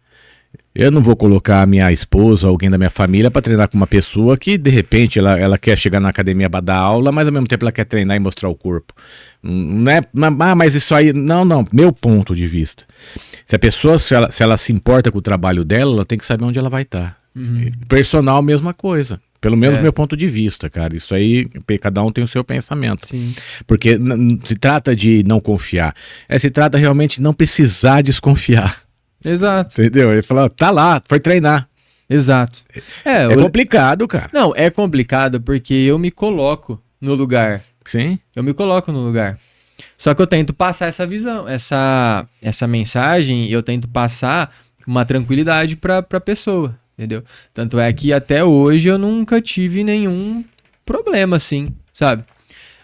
Eu não vou colocar a minha esposa ou alguém da minha família para treinar com uma pessoa que, de repente, ela quer chegar na academia para dar aula, mas ao mesmo tempo ela quer treinar e mostrar o corpo. Não é, mas isso aí... Não, meu ponto de vista. Se a pessoa, se ela se importa com o trabalho dela, ela tem que saber onde ela vai estar. Personal, mesma coisa. Pelo menos do meu ponto de vista, cara. Isso aí, cada um tem o seu pensamento. Sim. Porque se trata de não confiar. Se trata realmente de não precisar desconfiar. Exato. Entendeu? Ele falou, tá lá, foi treinar. Exato. É complicado, cara. Não, é complicado porque eu me coloco no lugar. Sim. Eu me coloco no lugar. Só que eu tento passar essa visão, essa mensagem, eu tento passar uma tranquilidade pra pessoa, entendeu? Tanto é que até hoje eu nunca tive nenhum problema, assim, sabe?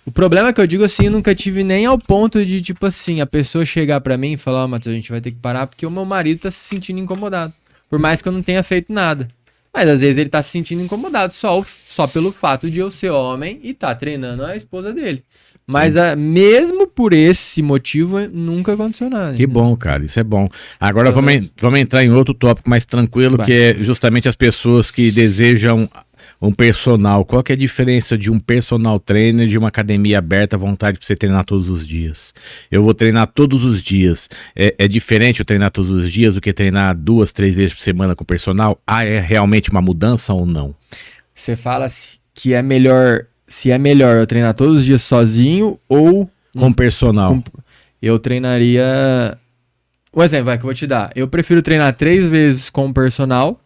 O problema que eu digo assim, eu nunca tive nem ao ponto de, tipo assim, a pessoa chegar pra mim e falar, Matheus, a gente vai ter que parar porque o meu marido tá se sentindo incomodado. Por mais que eu não tenha feito nada. Mas às vezes ele tá se sentindo incomodado só pelo fato de eu ser homem e tá treinando a esposa dele. Mas mesmo por esse motivo, nunca aconteceu nada. Que bom, cara, isso é bom. Agora vamos entrar em outro tópico mais tranquilo, que é justamente as pessoas que desejam um personal. Qual que é a diferença de um personal trainer de uma academia aberta à vontade para você treinar todos os dias? Eu vou treinar todos os dias. É diferente eu treinar todos os dias do que treinar 2, 3 vezes por semana com personal? É realmente uma mudança ou não? Você fala que é melhor, se é melhor eu treinar todos os dias sozinho ou com personal? Eu treinaria... Um exemplo que eu vou te dar. Eu prefiro treinar 3 vezes com personal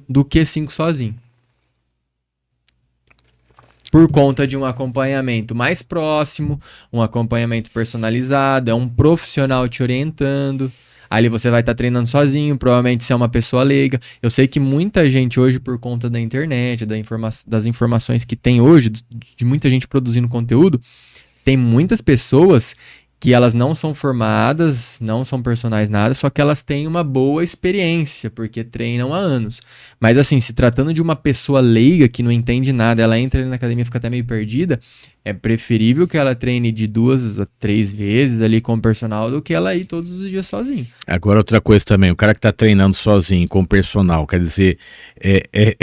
do que 5 sozinho. Por conta de um acompanhamento mais próximo, um acompanhamento personalizado, é um profissional te orientando. Ali você vai estar treinando sozinho, provavelmente se é uma pessoa leiga. Eu sei que muita gente hoje, por conta da internet, das informações que tem hoje, de muita gente produzindo conteúdo, tem muitas pessoas que elas não são formadas, não são personagens nada, só que elas têm uma boa experiência, porque treinam há anos. Mas assim, se tratando de uma pessoa leiga que não entende nada, ela entra ali na academia e fica até meio perdida, é preferível que ela treine de 2 a 3 vezes ali com o personal do que ela ir todos os dias sozinho. Agora outra coisa também, o cara que tá treinando sozinho com o personal, quer dizer,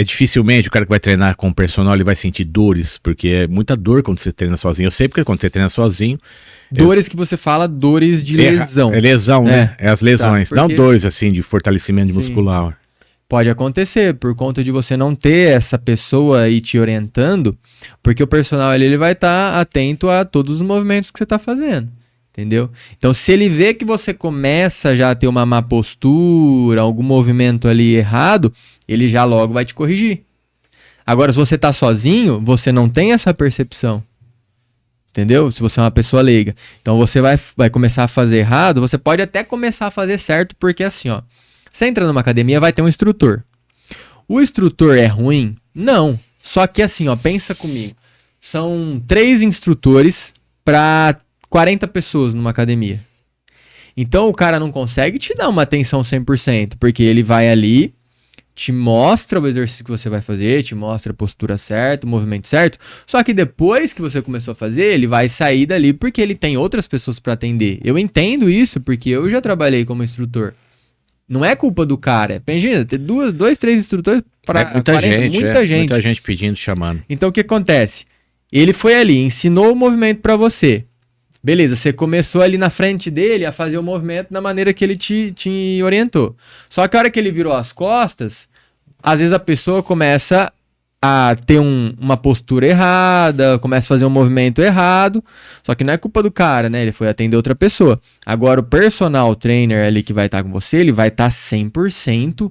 dificilmente o cara que vai treinar com o personal ele vai sentir dores, porque é muita dor quando você treina sozinho. Eu sei porque quando você treina sozinho... Dores que você fala, dores de lesão. É lesão, né? É as lesões. Tá, não dores assim de fortalecimento de muscular. Pode acontecer, por conta de você não ter essa pessoa aí te orientando, porque o personal ali, ele vai estar atento a todos os movimentos que você está fazendo, entendeu? Então, se ele vê que você começa já a ter uma má postura, algum movimento ali errado, ele já logo vai te corrigir. Agora, se você está sozinho, você não tem essa percepção. Entendeu? Se você é uma pessoa leiga. Então você vai começar a fazer errado, você pode até começar a fazer certo, porque assim, ó, você entra numa academia, vai ter um instrutor. O instrutor é ruim? Não. Só que assim, ó, pensa comigo. São 3 instrutores para 40 pessoas numa academia. Então o cara não consegue te dar uma atenção 100%, porque ele vai ali, te mostra o exercício que você vai fazer, te mostra a postura certa, o movimento certo. Só que depois que você começou a fazer, ele vai sair dali porque ele tem outras pessoas para atender. Eu entendo isso porque eu já trabalhei como instrutor. Não é culpa do cara. Imagina, ter 2, 3 instrutores para muita gente pedindo, chamando. Então o que acontece? Ele foi ali, ensinou o movimento para você. Beleza, você começou ali na frente dele a fazer o movimento da maneira que ele te orientou. Só que a hora que ele virou as costas, às vezes a pessoa começa a ter uma postura errada, começa a fazer um movimento errado, só que não é culpa do cara, né? Ele foi atender outra pessoa. Agora o personal trainer ali que vai estar com você, ele vai estar 100%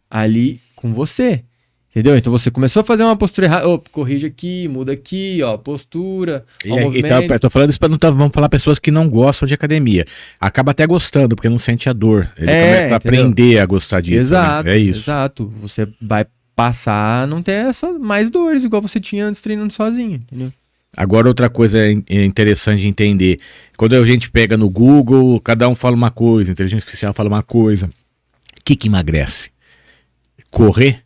ali com você. Entendeu? Então você começou a fazer uma postura errada, corrige aqui, muda aqui, ó, postura, eu tô falando isso pra vamos falar pessoas que não gostam de academia. Acaba até gostando, porque não sente a dor. Ele começa a aprender a gostar disso. Exato, né? É isso. Exato. Você vai passar a não ter mais dores, igual você tinha antes treinando sozinho, entendeu? Agora outra coisa interessante de entender. Quando a gente pega no Google, cada um fala uma coisa, a inteligência artificial fala uma coisa. O que emagrece? Correr?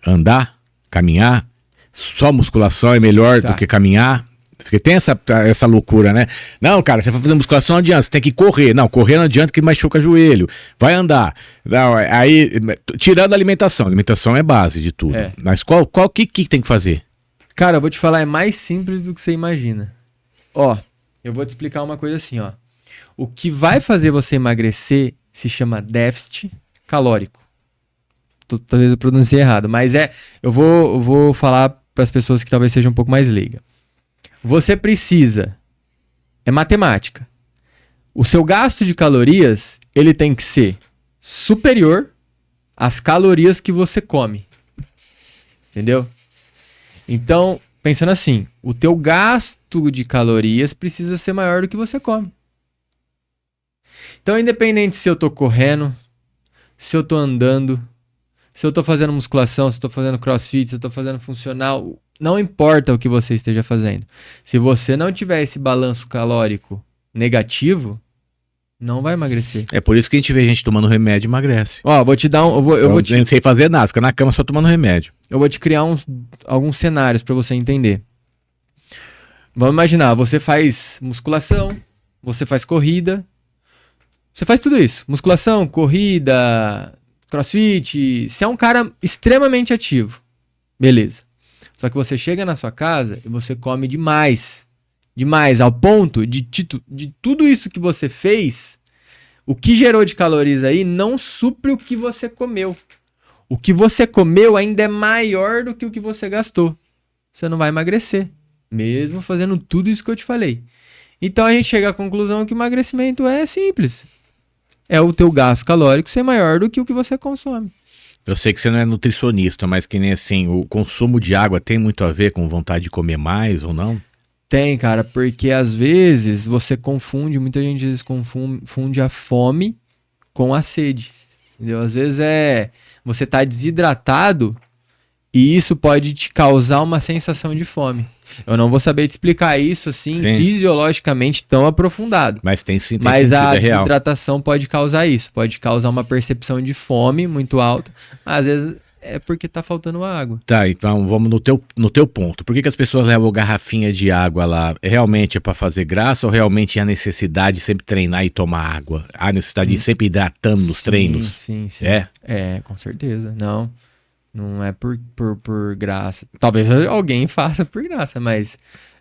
Andar, caminhar, só musculação é melhor do que caminhar, porque tem essa loucura, né? Não, cara, você vai fazer musculação não adianta, você tem que correr. Não, correr não adianta que machuca joelho. Vai andar. Não, aí, tirando a alimentação é base de tudo. Mas que tem que fazer? Cara, eu vou te falar, é mais simples do que você imagina. Ó, eu vou te explicar uma coisa assim, ó. O que vai fazer você emagrecer se chama déficit calórico. Talvez eu pronunciei errado, mas eu vou falar para as pessoas que talvez sejam um pouco mais leigas. Você precisa, é matemática, o seu gasto de calorias, ele tem que ser superior às calorias que você come, entendeu? Então, pensando assim, o teu gasto de calorias precisa ser maior do que você come. Então, independente se eu tô correndo, se eu tô andando, se eu tô fazendo musculação, se eu tô fazendo crossfit, se eu tô fazendo funcional, não importa o que você esteja fazendo. Se você não tiver esse balanço calórico negativo, não vai emagrecer. É por isso que a gente vê gente tomando remédio e emagrece. Ó, vou te dar um... Eu vou te... Nem sei fazer nada, fica na cama só tomando remédio. Eu vou te criar alguns cenários para você entender. Vamos imaginar, você faz musculação, você faz corrida, você faz tudo isso. Musculação, corrida, crossfit. Você é um cara extremamente ativo. Beleza. Só que você chega na sua casa e você come demais. Demais, ao ponto de tudo isso que você fez, o que gerou de calorias aí não supre o que você comeu. O que você comeu ainda é maior do que o que você gastou. Você não vai emagrecer. Mesmo fazendo tudo isso que eu te falei. Então a gente chega à conclusão que o emagrecimento é simples. É o teu gasto calórico ser maior do que o que você consome. Eu sei que você não é nutricionista, mas que nem assim, o consumo de água tem muito a ver com vontade de comer mais ou não? Tem, cara, porque às vezes você confunde, muita gente às vezes confunde a fome com a sede. Entendeu? Às vezes você tá desidratado e isso pode te causar uma sensação de fome. Eu não vou saber te explicar isso assim, fisiologicamente tão aprofundado. Mas tem sim, mas sentido, a é real. Desidratação pode causar isso. Pode causar uma percepção de fome muito alta. Às vezes é porque tá faltando água. Tá, então vamos no teu ponto. Por que as pessoas levam garrafinha de água lá? Realmente é pra fazer graça ou realmente há necessidade de sempre treinar e tomar água? Há necessidade de ir sempre hidratando nos treinos? Sim. É, com certeza. Não é por graça. Talvez alguém faça por graça, mas...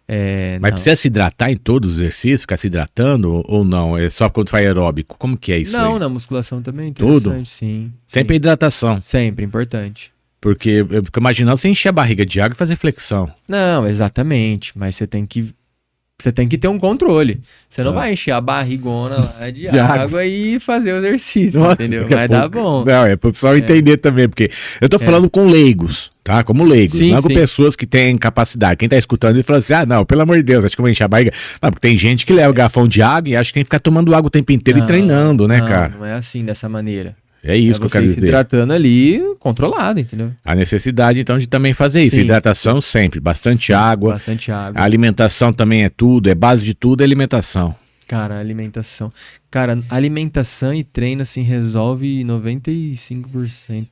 Mas não. precisa se hidratar em todos os exercícios? Ficar se hidratando ou não? É só quando faz aeróbico? Como que é isso aí? Não, na musculação também é interessante, Tudo? sim. Sempre hidratação. Sempre, importante. Porque eu fico imaginando você encher a barriga de água e fazer flexão. Não, exatamente. Mas você tem que ter um controle. Você não vai encher a barrigona lá de água e fazer o exercício, entendeu? Vai dar bom. Não, é pro pessoal entender também, porque eu tô falando com leigos, tá? Como leigos, não com pessoas que têm capacidade. Quem tá escutando e fala assim, não, pelo amor de Deus, acho que eu vou encher a barriga. Não, porque tem gente que leva o garrafão de água e acha que tem que ficar tomando água o tempo inteiro e treinando, né, cara? Não é assim, dessa maneira. É isso que eu quero dizer. Se hidratando ali, controlado, entendeu? A necessidade, então, de também fazer isso. Hidratação sempre, bastante água. Bastante água. A alimentação também é tudo, é base de tudo, é alimentação. Cara, alimentação. Cara, alimentação e treino, assim, resolve 95%.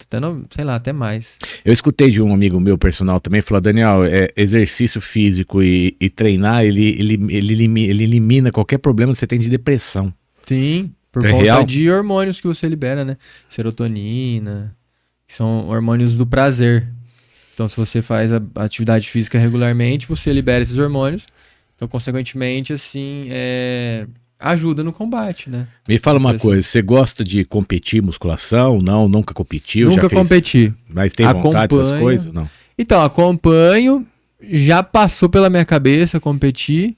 Até mais. Eu escutei de um amigo meu personal também, falou, Daniel, exercício físico e treinar, ele elimina qualquer problema que você tem de depressão. Sim. Por conta de hormônios que você libera, né? Serotonina, que são hormônios do prazer. Então, se você faz a atividade física regularmente, você libera esses hormônios. Então, consequentemente, assim, ajuda no combate, né? Me fala uma coisa, você gosta de competir musculação? Não, nunca competiu? Nunca competi. Mas tem vontade dessas coisas? Não. Então, acompanho, já passou pela minha cabeça competir.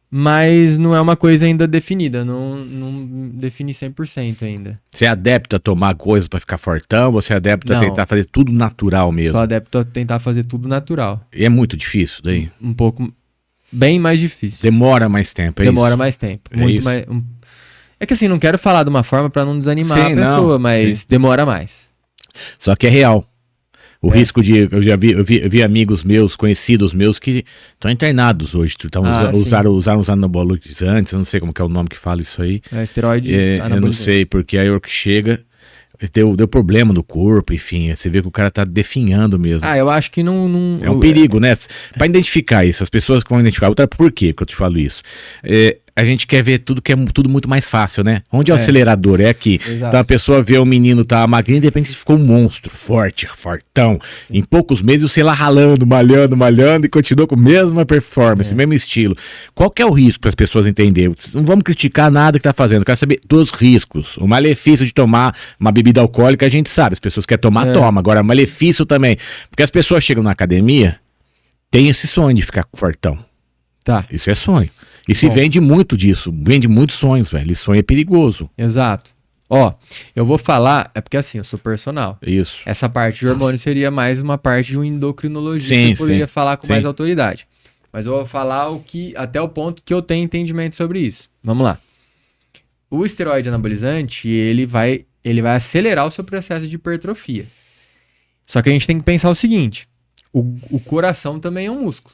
Mas não é uma coisa ainda definida, não defini 100% ainda. Você é adepto a tomar coisas pra ficar fortão? Você é adepto a tentar fazer tudo natural mesmo? Sou adepto a tentar fazer tudo natural. E é muito difícil daí? Um pouco, bem mais difícil. Demora mais tempo, Demora mais tempo. Muito mais. É que assim, não quero falar de uma forma pra não desanimar a pessoa, mas demora mais. Só que é real. O risco de... Eu vi amigos meus, conhecidos meus, que estão internados hoje. Usaram os anabolizantes, eu não sei como que é o nome que fala isso aí. Esteroides anabolizantes. Eu não sei, porque aí a hora que chega, deu problema no corpo, enfim. Você vê que o cara tá definhando mesmo. Eu acho que não... É um perigo, né? Pra identificar isso, as pessoas que vão identificar. Por quê que eu te falo isso? A gente quer ver tudo que é tudo muito mais fácil, né? Onde é o acelerador? É aqui. Exato. Então a pessoa vê o menino tá magrinho e de repente ficou um monstro, fortão. Sim. Em poucos meses você lá ralando, malhando e continua com a mesma performance, mesmo estilo. Qual que é o risco para as pessoas entenderem? Não vamos criticar nada que tá fazendo, eu quero saber dos riscos. O malefício de tomar uma bebida alcoólica a gente sabe, as pessoas querem tomar, toma. Agora, malefício também. Porque as pessoas chegam na academia, tem esse sonho de ficar fortão. Tá. Isso é sonho. E se vende muito disso, vende muitos sonhos, velho. E sonho é perigoso. Exato. Eu vou falar, é porque assim, eu sou personal. Isso. Essa parte de hormônio seria mais uma parte de um endocrinologista que eu poderia falar com mais autoridade. Mas eu vou falar até o ponto que eu tenho entendimento sobre isso. Vamos lá. O esteroide anabolizante, ele vai acelerar o seu processo de hipertrofia. Só que a gente tem que pensar o seguinte, o coração também é um músculo.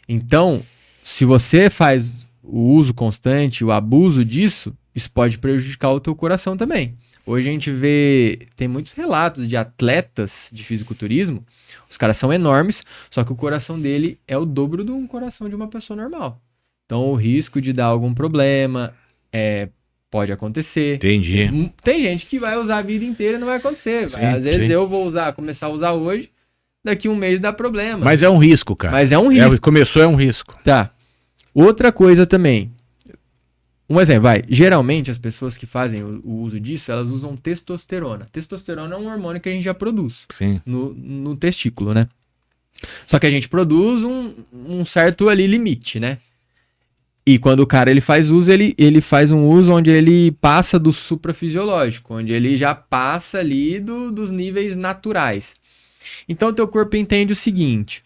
Então, se você faz o uso constante, o abuso disso, isso pode prejudicar o teu coração também. Hoje a gente vê, tem muitos relatos de atletas de fisiculturismo, os caras são enormes, só que o coração dele é o dobro de um coração de uma pessoa normal. Então o risco de dar algum problema pode acontecer. Entendi. Tem gente que vai usar a vida inteira e não vai acontecer. Sim, Às vezes sim. eu vou começar a usar hoje, daqui um mês dá problema. Mas é um risco, cara. Mas é um risco. Começou, é um risco. Tá. Outra coisa também. Um exemplo, geralmente as pessoas que fazem o uso disso, elas usam testosterona. Testosterona é um hormônio que a gente já produz Sim. no testículo, né? Só que a gente produz um certo ali limite, né? E quando o cara ele faz uso, ele faz um uso onde ele passa do suprafisiológico, onde ele já passa ali dos níveis naturais. Então teu corpo entende o seguinte: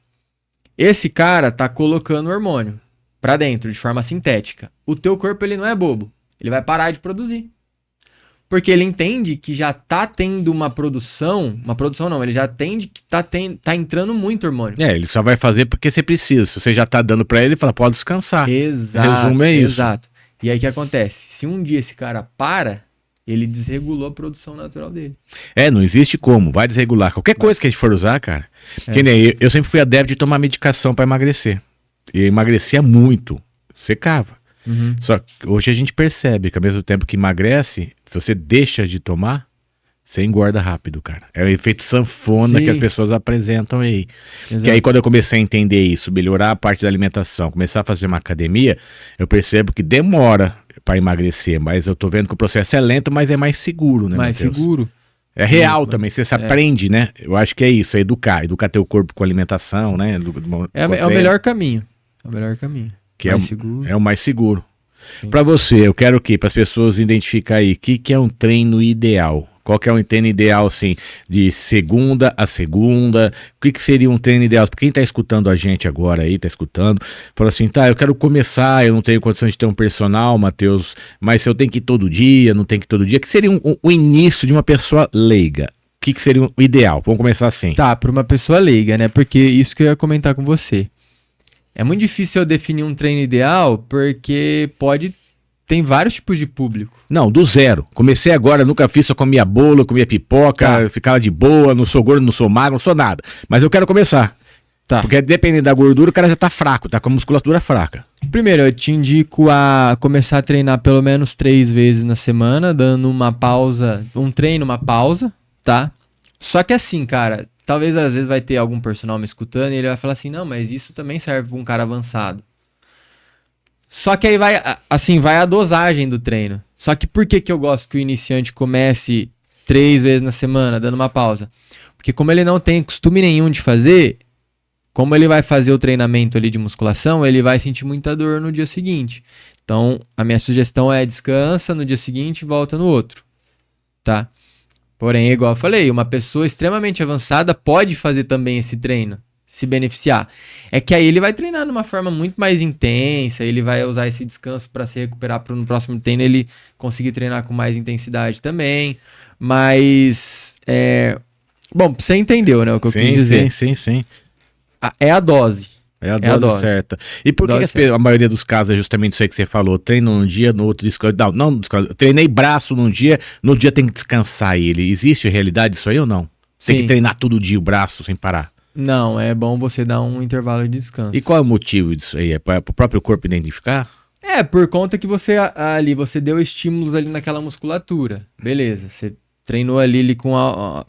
esse cara tá colocando hormônio pra dentro de forma sintética. O teu corpo ele não é bobo, ele vai parar de produzir. Porque ele entende que já tá tendo uma produção não, ele já entende que tá entrando muito hormônio. Ele só vai fazer porque você precisa. Se você já tá dando pra ele fala, pode descansar. Exato. Resumo é isso. Exato. E aí o que acontece? Se um dia esse cara ele desregulou a produção natural dele. Não existe como, vai desregular. Qualquer coisa que a gente for usar, cara. Que nem eu sempre fui adepto de tomar medicação pra emagrecer. E eu emagrecia muito, secava. Uhum. Só que hoje a gente percebe que ao mesmo tempo que emagrece, se você deixa de tomar, você engorda rápido, cara. É o efeito sanfona que as pessoas apresentam aí. Exato. Que aí quando eu comecei a entender isso, melhorar a parte da alimentação, começar a fazer uma academia, eu percebo que demora para emagrecer, mas eu tô vendo que o processo é lento, mas é mais seguro, né, Mais Matheus? seguro. É real também, você se aprende, né? Eu acho que é isso, é educar teu corpo com alimentação, né? É o melhor caminho. É o melhor caminho. Que mais seguro. É o mais seguro. Sim. Para você, eu quero que para as pessoas identificar aí, o que é um treino ideal? Qual que é um treino ideal, assim, de segunda a segunda? O que seria um treino ideal? Pra quem tá escutando a gente agora aí, tá escutando, fala assim, tá, eu quero começar, eu não tenho condições de ter um personal, Matheus, mas se eu tenho que ir todo dia, não tenho que ir todo dia, o que seria o início de uma pessoa leiga? O que seria o ideal? Vamos começar assim. Tá, para uma pessoa leiga, né? Porque isso que eu ia comentar com você. É muito difícil eu definir um treino ideal, porque tem vários tipos de público. Não, do zero. Comecei agora, nunca fiz, só comia bolo, comia pipoca, ficava de boa, não sou gordo, não sou magro, não sou nada. Mas eu quero começar. Tá. Porque dependendo da gordura, o cara já tá fraco, tá com a musculatura fraca. Primeiro, eu te indico a começar a treinar pelo menos 3 vezes na semana, dando uma pausa, um treino, uma pausa, tá? Só que assim, cara, talvez às vezes vai ter algum personal me escutando e ele vai falar assim, não, mas isso também serve para um cara avançado. Só que aí vai a dosagem do treino. Só que por que eu gosto que o iniciante comece 3 vezes na semana, dando uma pausa? Porque como ele não tem costume nenhum de fazer, como ele vai fazer o treinamento ali de musculação, ele vai sentir muita dor no dia seguinte. Então, a minha sugestão é descansa no dia seguinte e volta no outro, tá? Porém, igual eu falei, uma pessoa extremamente avançada pode fazer também esse treino, se beneficiar. É que aí ele vai treinar de uma forma muito mais intensa, ele vai usar esse descanso para se recuperar para no próximo treino ele conseguir treinar com mais intensidade também. Mas, bom, você entendeu, né, o que eu quis dizer. Sim. É a dose. É a dose certa. E por que a maioria dos casos é justamente isso aí que você falou? Treino num dia, no outro descanso. Não, treinei braço num dia, no dia tem que descansar ele. Existe realidade isso aí ou não? Tem que treinar todo dia o braço sem parar? Não, é bom você dar um intervalo de descanso. E qual é o motivo disso aí? É para o próprio corpo identificar? Por conta que você deu estímulos ali naquela musculatura. Beleza, você treinou ali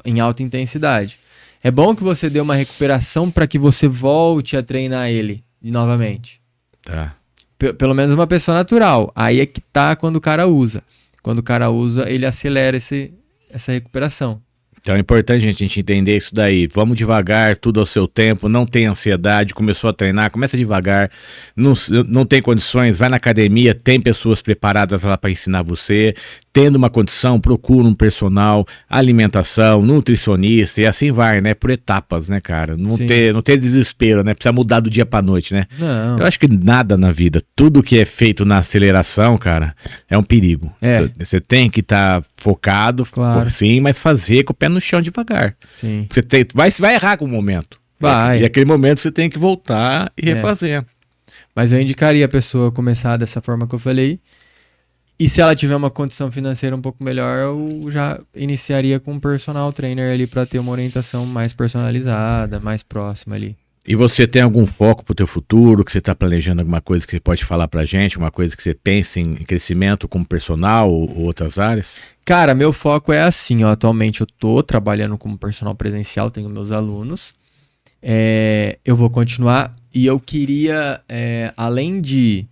em alta intensidade. É bom que você dê uma recuperação para que você volte a treinar ele novamente. Tá. Pelo menos uma pessoa natural. Aí é que tá quando o cara usa. Quando o cara usa, ele acelera essa recuperação. Então é importante a gente entender isso daí. Vamos devagar, tudo ao seu tempo, não tem ansiedade, começou a treinar, começa devagar, não tem condições, vai na academia, tem pessoas preparadas lá para ensinar você. Tendo uma condição, procura um personal, alimentação, nutricionista e assim vai, né? Por etapas, né, cara? Não ter desespero, né? Precisa mudar do dia pra noite, né? Não. Eu acho que nada na vida, tudo que é feito na aceleração, cara, é um perigo. Você tem que estar focado, claro. Sim, mas fazer com o pé no chão devagar. Sim. Você vai errar com o momento. Vai. E aquele momento você tem que voltar e refazer. Mas eu indicaria a pessoa começar dessa forma que eu falei. E se ela tiver uma condição financeira um pouco melhor, eu já iniciaria com um personal trainer ali para ter uma orientação mais personalizada, mais próxima ali. E você tem algum foco pro teu futuro, que você está planejando alguma coisa que você pode falar pra gente, uma coisa que você pensa em crescimento como personal ou outras áreas? Cara, meu foco é assim, ó, atualmente eu tô trabalhando como personal presencial, tenho meus alunos, eu vou continuar e eu queria, além de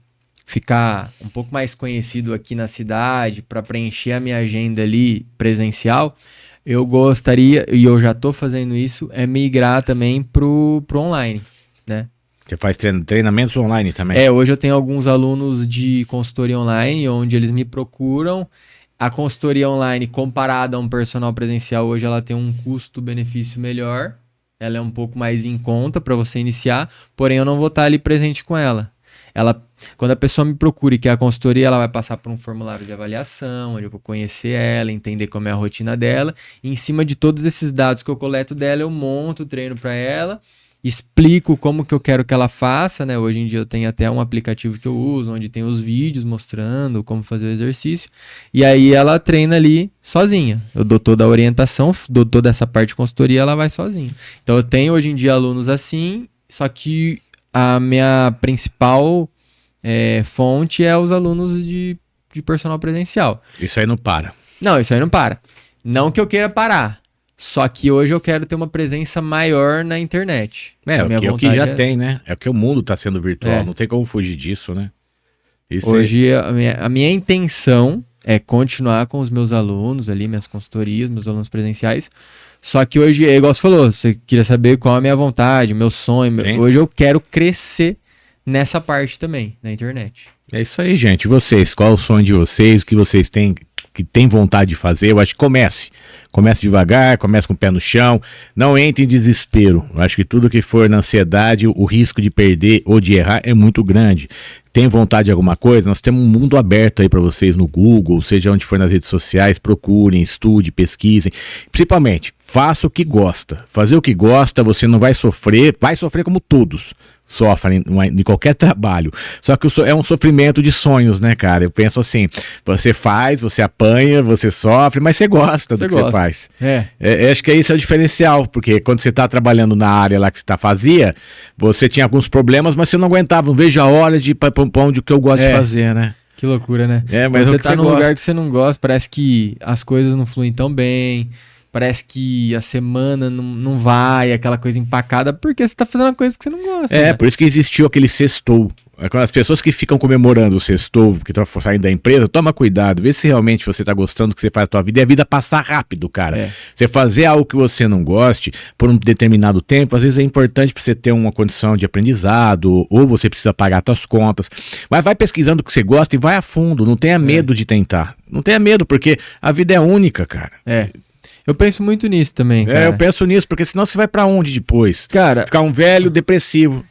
ficar um pouco mais conhecido aqui na cidade, para preencher a minha agenda ali presencial, eu gostaria, e eu já tô fazendo isso, é migrar também pro online, né? Você faz treinamentos online também? Hoje eu tenho alguns alunos de consultoria online, onde eles me procuram. A consultoria online, comparada a um personal presencial, hoje ela tem um custo-benefício melhor. Ela é um pouco mais em conta para você iniciar, porém eu não vou estar ali presente com ela. Quando a pessoa me procura e quer a consultoria, ela vai passar por um formulário de avaliação, onde eu vou conhecer ela, entender como é a rotina dela. E em cima de todos esses dados que eu coleto dela, eu monto o treino para ela, explico como que eu quero que ela faça, né? Hoje em dia eu tenho até um aplicativo que eu uso, onde tem os vídeos mostrando como fazer o exercício. E aí ela treina ali sozinha. Eu dou toda a orientação, dou toda essa parte de consultoria, ela vai sozinha. Então eu tenho hoje em dia alunos assim, só que a minha principal fonte é os alunos de personal presencial. Isso aí não para. Não, isso aí não para. Não que eu queira parar. Só que hoje eu quero ter uma presença maior na internet. É o que já tem, né? É o que o mundo está sendo virtual. Não tem como fugir disso, né? Hoje a minha intenção é continuar com os meus alunos ali, minhas consultorias, meus alunos presenciais. Só que hoje, igual você falou, você queria saber qual é a minha vontade, meu sonho. Hoje eu quero crescer nessa parte também, na internet. É isso aí, gente. Vocês, qual é o sonho de vocês? O que vocês têm vontade de fazer? Eu acho que comece devagar, comece com o pé no chão, não entre em desespero. Eu acho que tudo que for na ansiedade, o risco de perder ou de errar é muito grande. Tem vontade de alguma coisa? Nós temos um mundo aberto aí para vocês no Google, seja onde for nas redes sociais, procurem, estude, pesquisem. Principalmente, faça o que gosta. Fazer o que gosta, você não vai sofrer como todos sofrem em qualquer trabalho. Só que é um sofrimento de sonhos, né, cara? Eu penso assim, você faz, você apanha, você sofre, mas você gosta do que você faz. Acho que esse é o diferencial, porque quando você tá trabalhando na área lá que você fazia, você tinha alguns problemas, mas você não aguentava, não vejo a hora de ir para onde o que eu gosto de fazer, né? Que loucura, né? Mas você tá num lugar que você não gosta, parece que as coisas não fluem tão bem, parece que a semana não vai, aquela coisa empacada, porque você tá fazendo uma coisa que você não gosta. Né? Por isso que existiu aquele sextou. As pessoas que ficam comemorando o sextou, que estão saindo da empresa, toma cuidado, vê se realmente você tá gostando do que você faz na tua vida, e a vida passar rápido, cara. Você fazer algo que você não goste por um determinado tempo, às vezes é importante para você ter uma condição de aprendizado, ou você precisa pagar suas contas, mas vai pesquisando o que você gosta e vai a fundo, não tenha medo de tentar, não tenha medo, porque a vida é única, cara. Eu penso muito nisso também, cara. Eu penso nisso, porque senão você vai pra onde depois? Cara, ficar um velho depressivo.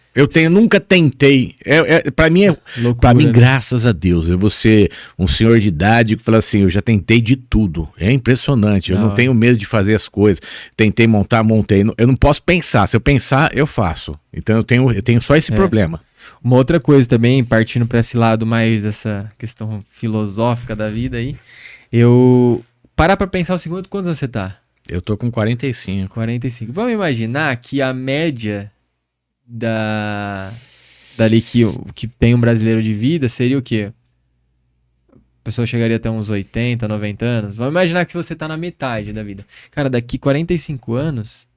Nunca tentei. Pra mim, loucura, graças a Deus, eu vou ser um senhor de idade que fala assim, eu já tentei de tudo. É impressionante, eu não tenho medo de fazer as coisas. Tentei montei. Eu não posso pensar. Se eu pensar, eu faço. Então eu tenho só esse problema. Uma outra coisa também, partindo pra esse lado mais dessa questão filosófica da vida aí, parar pra pensar o segundo, quantos anos você tá? Eu tô com 45. 45. Vamos imaginar que a média dali que tem um brasileiro de vida seria o quê? A pessoa chegaria até uns 80, 90 anos. Vamos imaginar que você tá na metade da vida. Cara, daqui 45 anos,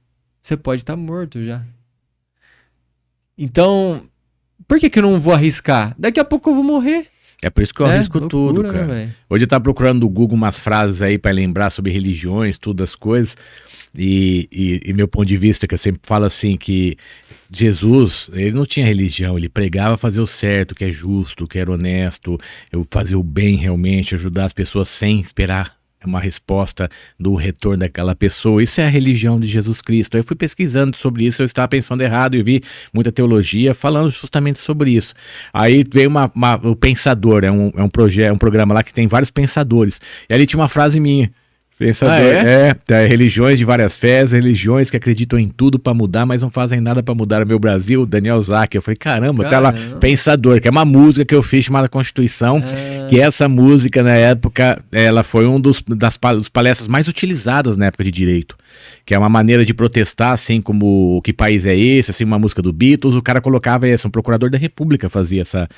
você pode estar morto já. Então, por que eu não vou arriscar? Daqui a pouco eu vou morrer. É por isso que eu arrisco loucura, tudo, cara. Né, hoje eu tava procurando no Google umas frases aí pra lembrar sobre religiões, tudo as coisas. E meu ponto de vista, que eu sempre falo assim, que Jesus, ele não tinha religião, ele pregava fazer o certo, que é justo, que era honesto, fazer o bem realmente, ajudar as pessoas sem esperar uma resposta do retorno daquela pessoa. Isso é a religião de Jesus Cristo. Eu fui pesquisando sobre isso, eu estava pensando errado e vi muita teologia falando justamente sobre isso. Aí veio o Pensador, é um programa lá que tem vários pensadores. E ali tinha uma frase minha. Pensador, religiões de várias fés, religiões que acreditam em tudo pra mudar, mas não fazem nada pra mudar o meu Brasil, Daniel Zac. Eu falei, caramba, tá lá, Pensador, que é uma música que eu fiz chamada Constituição, que essa música, na época, ela foi das palestras mais utilizadas na época de direito, que é uma maneira de protestar, assim, como Que País é Esse, assim, uma música do Beatles, o cara colocava essa, um procurador da República fazia essa.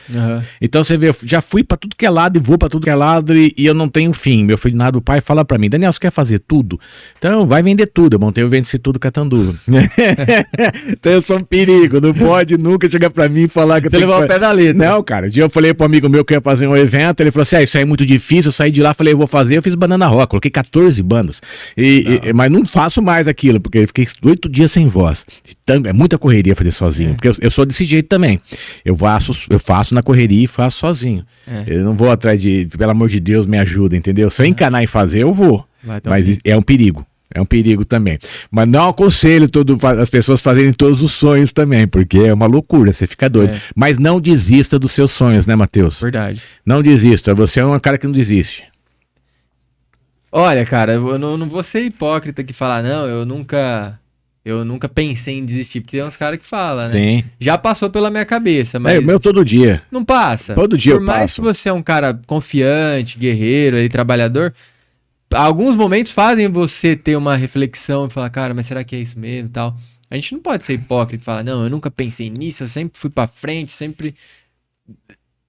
Então você vê, eu já fui pra tudo que é lado e vou pra tudo que é lado e eu não tenho fim. Meu filho nada, o pai fala pra mim, Daniel, você quer fazer tudo? Então vai vender tudo. Eu montei o Vende-se Tudo Catanduva. Então eu sou um perigo, não pode nunca chegar pra mim e falar que eu tenho que... Você levou o pé da letra. Não, cara, um dia eu falei pro amigo meu que ia fazer um evento, ele falou assim, isso aí é muito difícil, eu saí de lá, falei, eu vou fazer, eu fiz Banana Rock, coloquei 14 bandas, mas não faço mais aquilo, porque eu fiquei 8 dias sem voz. Então, é muita correria fazer sozinho, porque eu sou desse jeito também. Eu faço na correria e faço sozinho. Eu não vou atrás de, pelo amor de Deus, me ajuda, entendeu? Se eu encanar e fazer, eu vou. Mas é um perigo. É um perigo também. Mas não aconselho as pessoas fazerem todos os sonhos também, porque é uma loucura, você fica doido. Mas não desista dos seus sonhos, né, Matheus? Verdade. Não desista, você é um cara que não desiste. Olha, cara, eu não vou ser hipócrita que falar, não, eu nunca pensei em desistir, porque tem uns caras que falam, né? Sim. Já passou pela minha cabeça, mas... o meu todo dia. Não passa. Todo dia eu passo. Por mais que você é um cara confiante, guerreiro, trabalhador, alguns momentos fazem você ter uma reflexão e falar, cara, mas será que é isso mesmo e tal? A gente não pode ser hipócrita e falar, não, eu nunca pensei nisso, eu sempre fui pra frente, sempre...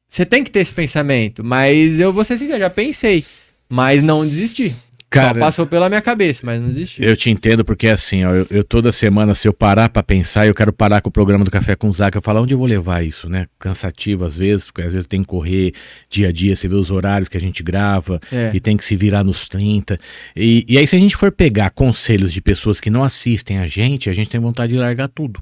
Você tem que ter esse pensamento, mas eu vou ser sincero, já pensei, mas não desisti. Cara, só passou pela minha cabeça, mas não desisti. Eu te entendo, porque assim, ó, eu toda semana, se eu parar pra pensar, eu quero parar com o programa do Café com Zac, eu falo, onde eu vou levar isso, né? Cansativo às vezes, porque às vezes tem que correr dia a dia, você vê os horários que a gente grava, e tem que se virar nos 30. E aí se a gente for pegar conselhos de pessoas que não assistem a gente tem vontade de largar tudo.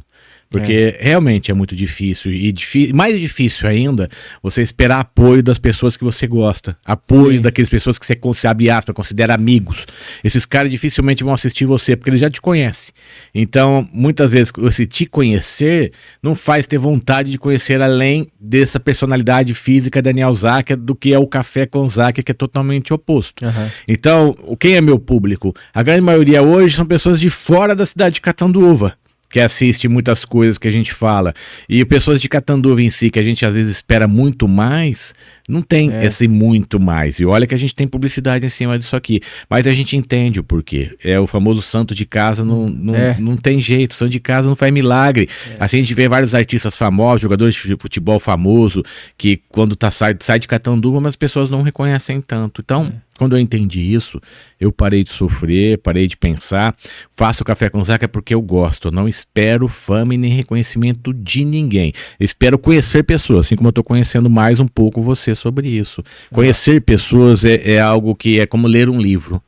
Porque realmente é muito difícil, e mais difícil ainda, você esperar apoio das pessoas que você gosta, apoio daquelas pessoas que você, abre aspas, considera amigos. Esses caras dificilmente vão assistir você, porque eles já te conhecem. Então, muitas vezes, você te conhecer não faz ter vontade de conhecer além dessa personalidade física Daniel Zac, do que é o Café com Zac, que é totalmente oposto. Então, quem é meu público? A grande maioria hoje são pessoas de fora da cidade de Catanduva, que assiste muitas coisas que a gente fala, e pessoas de Catanduva em si, que a gente às vezes espera muito mais, não tem esse muito mais, e olha que a gente tem publicidade em cima disso aqui, mas a gente entende o porquê, é o famoso santo de casa, não tem jeito, santo de casa não faz milagre, assim a gente vê vários artistas famosos, jogadores de futebol famoso, que quando sai de Catanduva, mas as pessoas não reconhecem tanto, então... Quando eu entendi isso, eu parei de sofrer, parei de pensar, faço o Café com Zac porque eu gosto, eu não espero fama e nem reconhecimento de ninguém. Eu espero conhecer pessoas, assim como eu estou conhecendo mais um pouco você sobre isso. Conhecer pessoas é algo que é como ler um livro.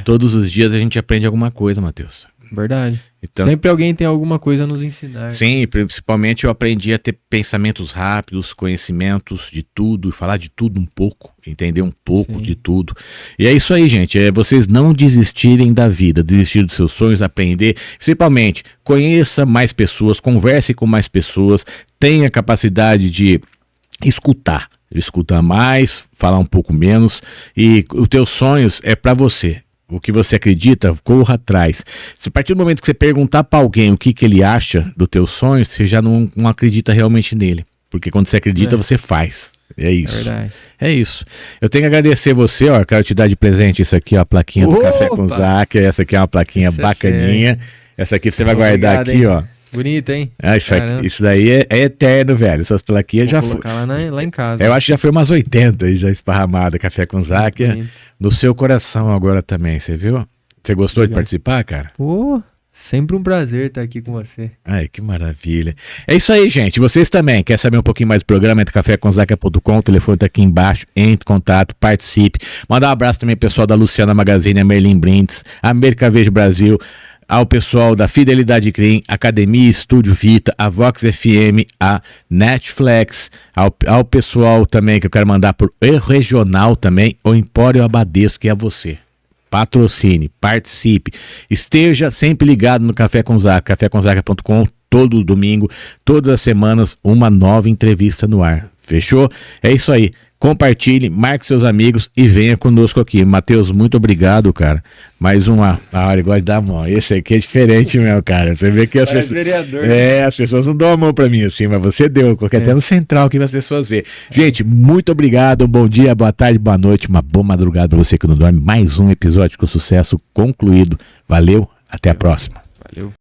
Todos os dias a gente aprende alguma coisa, Matheus. Verdade. Então, sempre alguém tem alguma coisa a nos ensinar. Sim, principalmente eu aprendi a ter pensamentos rápidos, conhecimentos de tudo, falar de tudo um pouco, entender um pouco de tudo. E é isso aí, gente, vocês não desistirem da vida, desistir dos seus sonhos, aprender, principalmente conheça mais pessoas, converse com mais pessoas, tenha capacidade de escutar mais, falar um pouco menos, e os teus sonhos é para você. O que você acredita, corra atrás. Se a partir do momento que você perguntar para alguém o que ele acha do teu sonho, você já não acredita realmente nele. Porque quando você acredita, você faz. É isso. É verdade. É isso. Eu tenho que agradecer você, ó. Quero te dar de presente isso aqui, ó, a plaquinha do Café com Zac. Essa aqui é uma plaquinha bacaninha. Essa aqui você vai guardar aqui, ó. Bonita, hein? Isso daí é eterno, velho. Essas plaquinhas já foram. Lá em casa. Eu acho que já foi umas 80 aí, já esparramada. Café com Zac. No seu coração agora também, você viu? Você gostou de participar, cara? Sempre um prazer estar aqui com você. Ai, que maravilha. É isso aí, gente. Vocês também querem saber um pouquinho mais do programa? Entra cafécomzac.com, o telefone tá aqui embaixo. Entre em contato, participe. Mandar um abraço também, pessoal da Luciana Magazine, a Merlin Brindes, a Mercavejo Brasil, ao pessoal da Fidelidade Clean, Academia Estúdio Vita, a Vox FM, a Netflix, ao pessoal também que eu quero mandar por Regional também, o Empório Abadesco, que é você. Patrocine, participe, esteja sempre ligado no Café com Zac, cafécomzac.com, todo domingo, todas as semanas, uma nova entrevista no ar. Fechou? É isso aí. compartilhe, marque seus amigos e venha conosco aqui. Matheus, muito obrigado, cara. Mais uma. A hora gosta de dar a mão. Esse aqui é diferente, meu cara. Você vê que as pessoas. Vereador, as pessoas não dão a mão pra mim assim, mas você deu. Coloquei até no central aqui para as pessoas verem. Gente, muito obrigado. Um bom dia, boa tarde, boa noite, uma boa madrugada pra você que não dorme. Mais um episódio com sucesso concluído. Valeu, até a próxima. Valeu.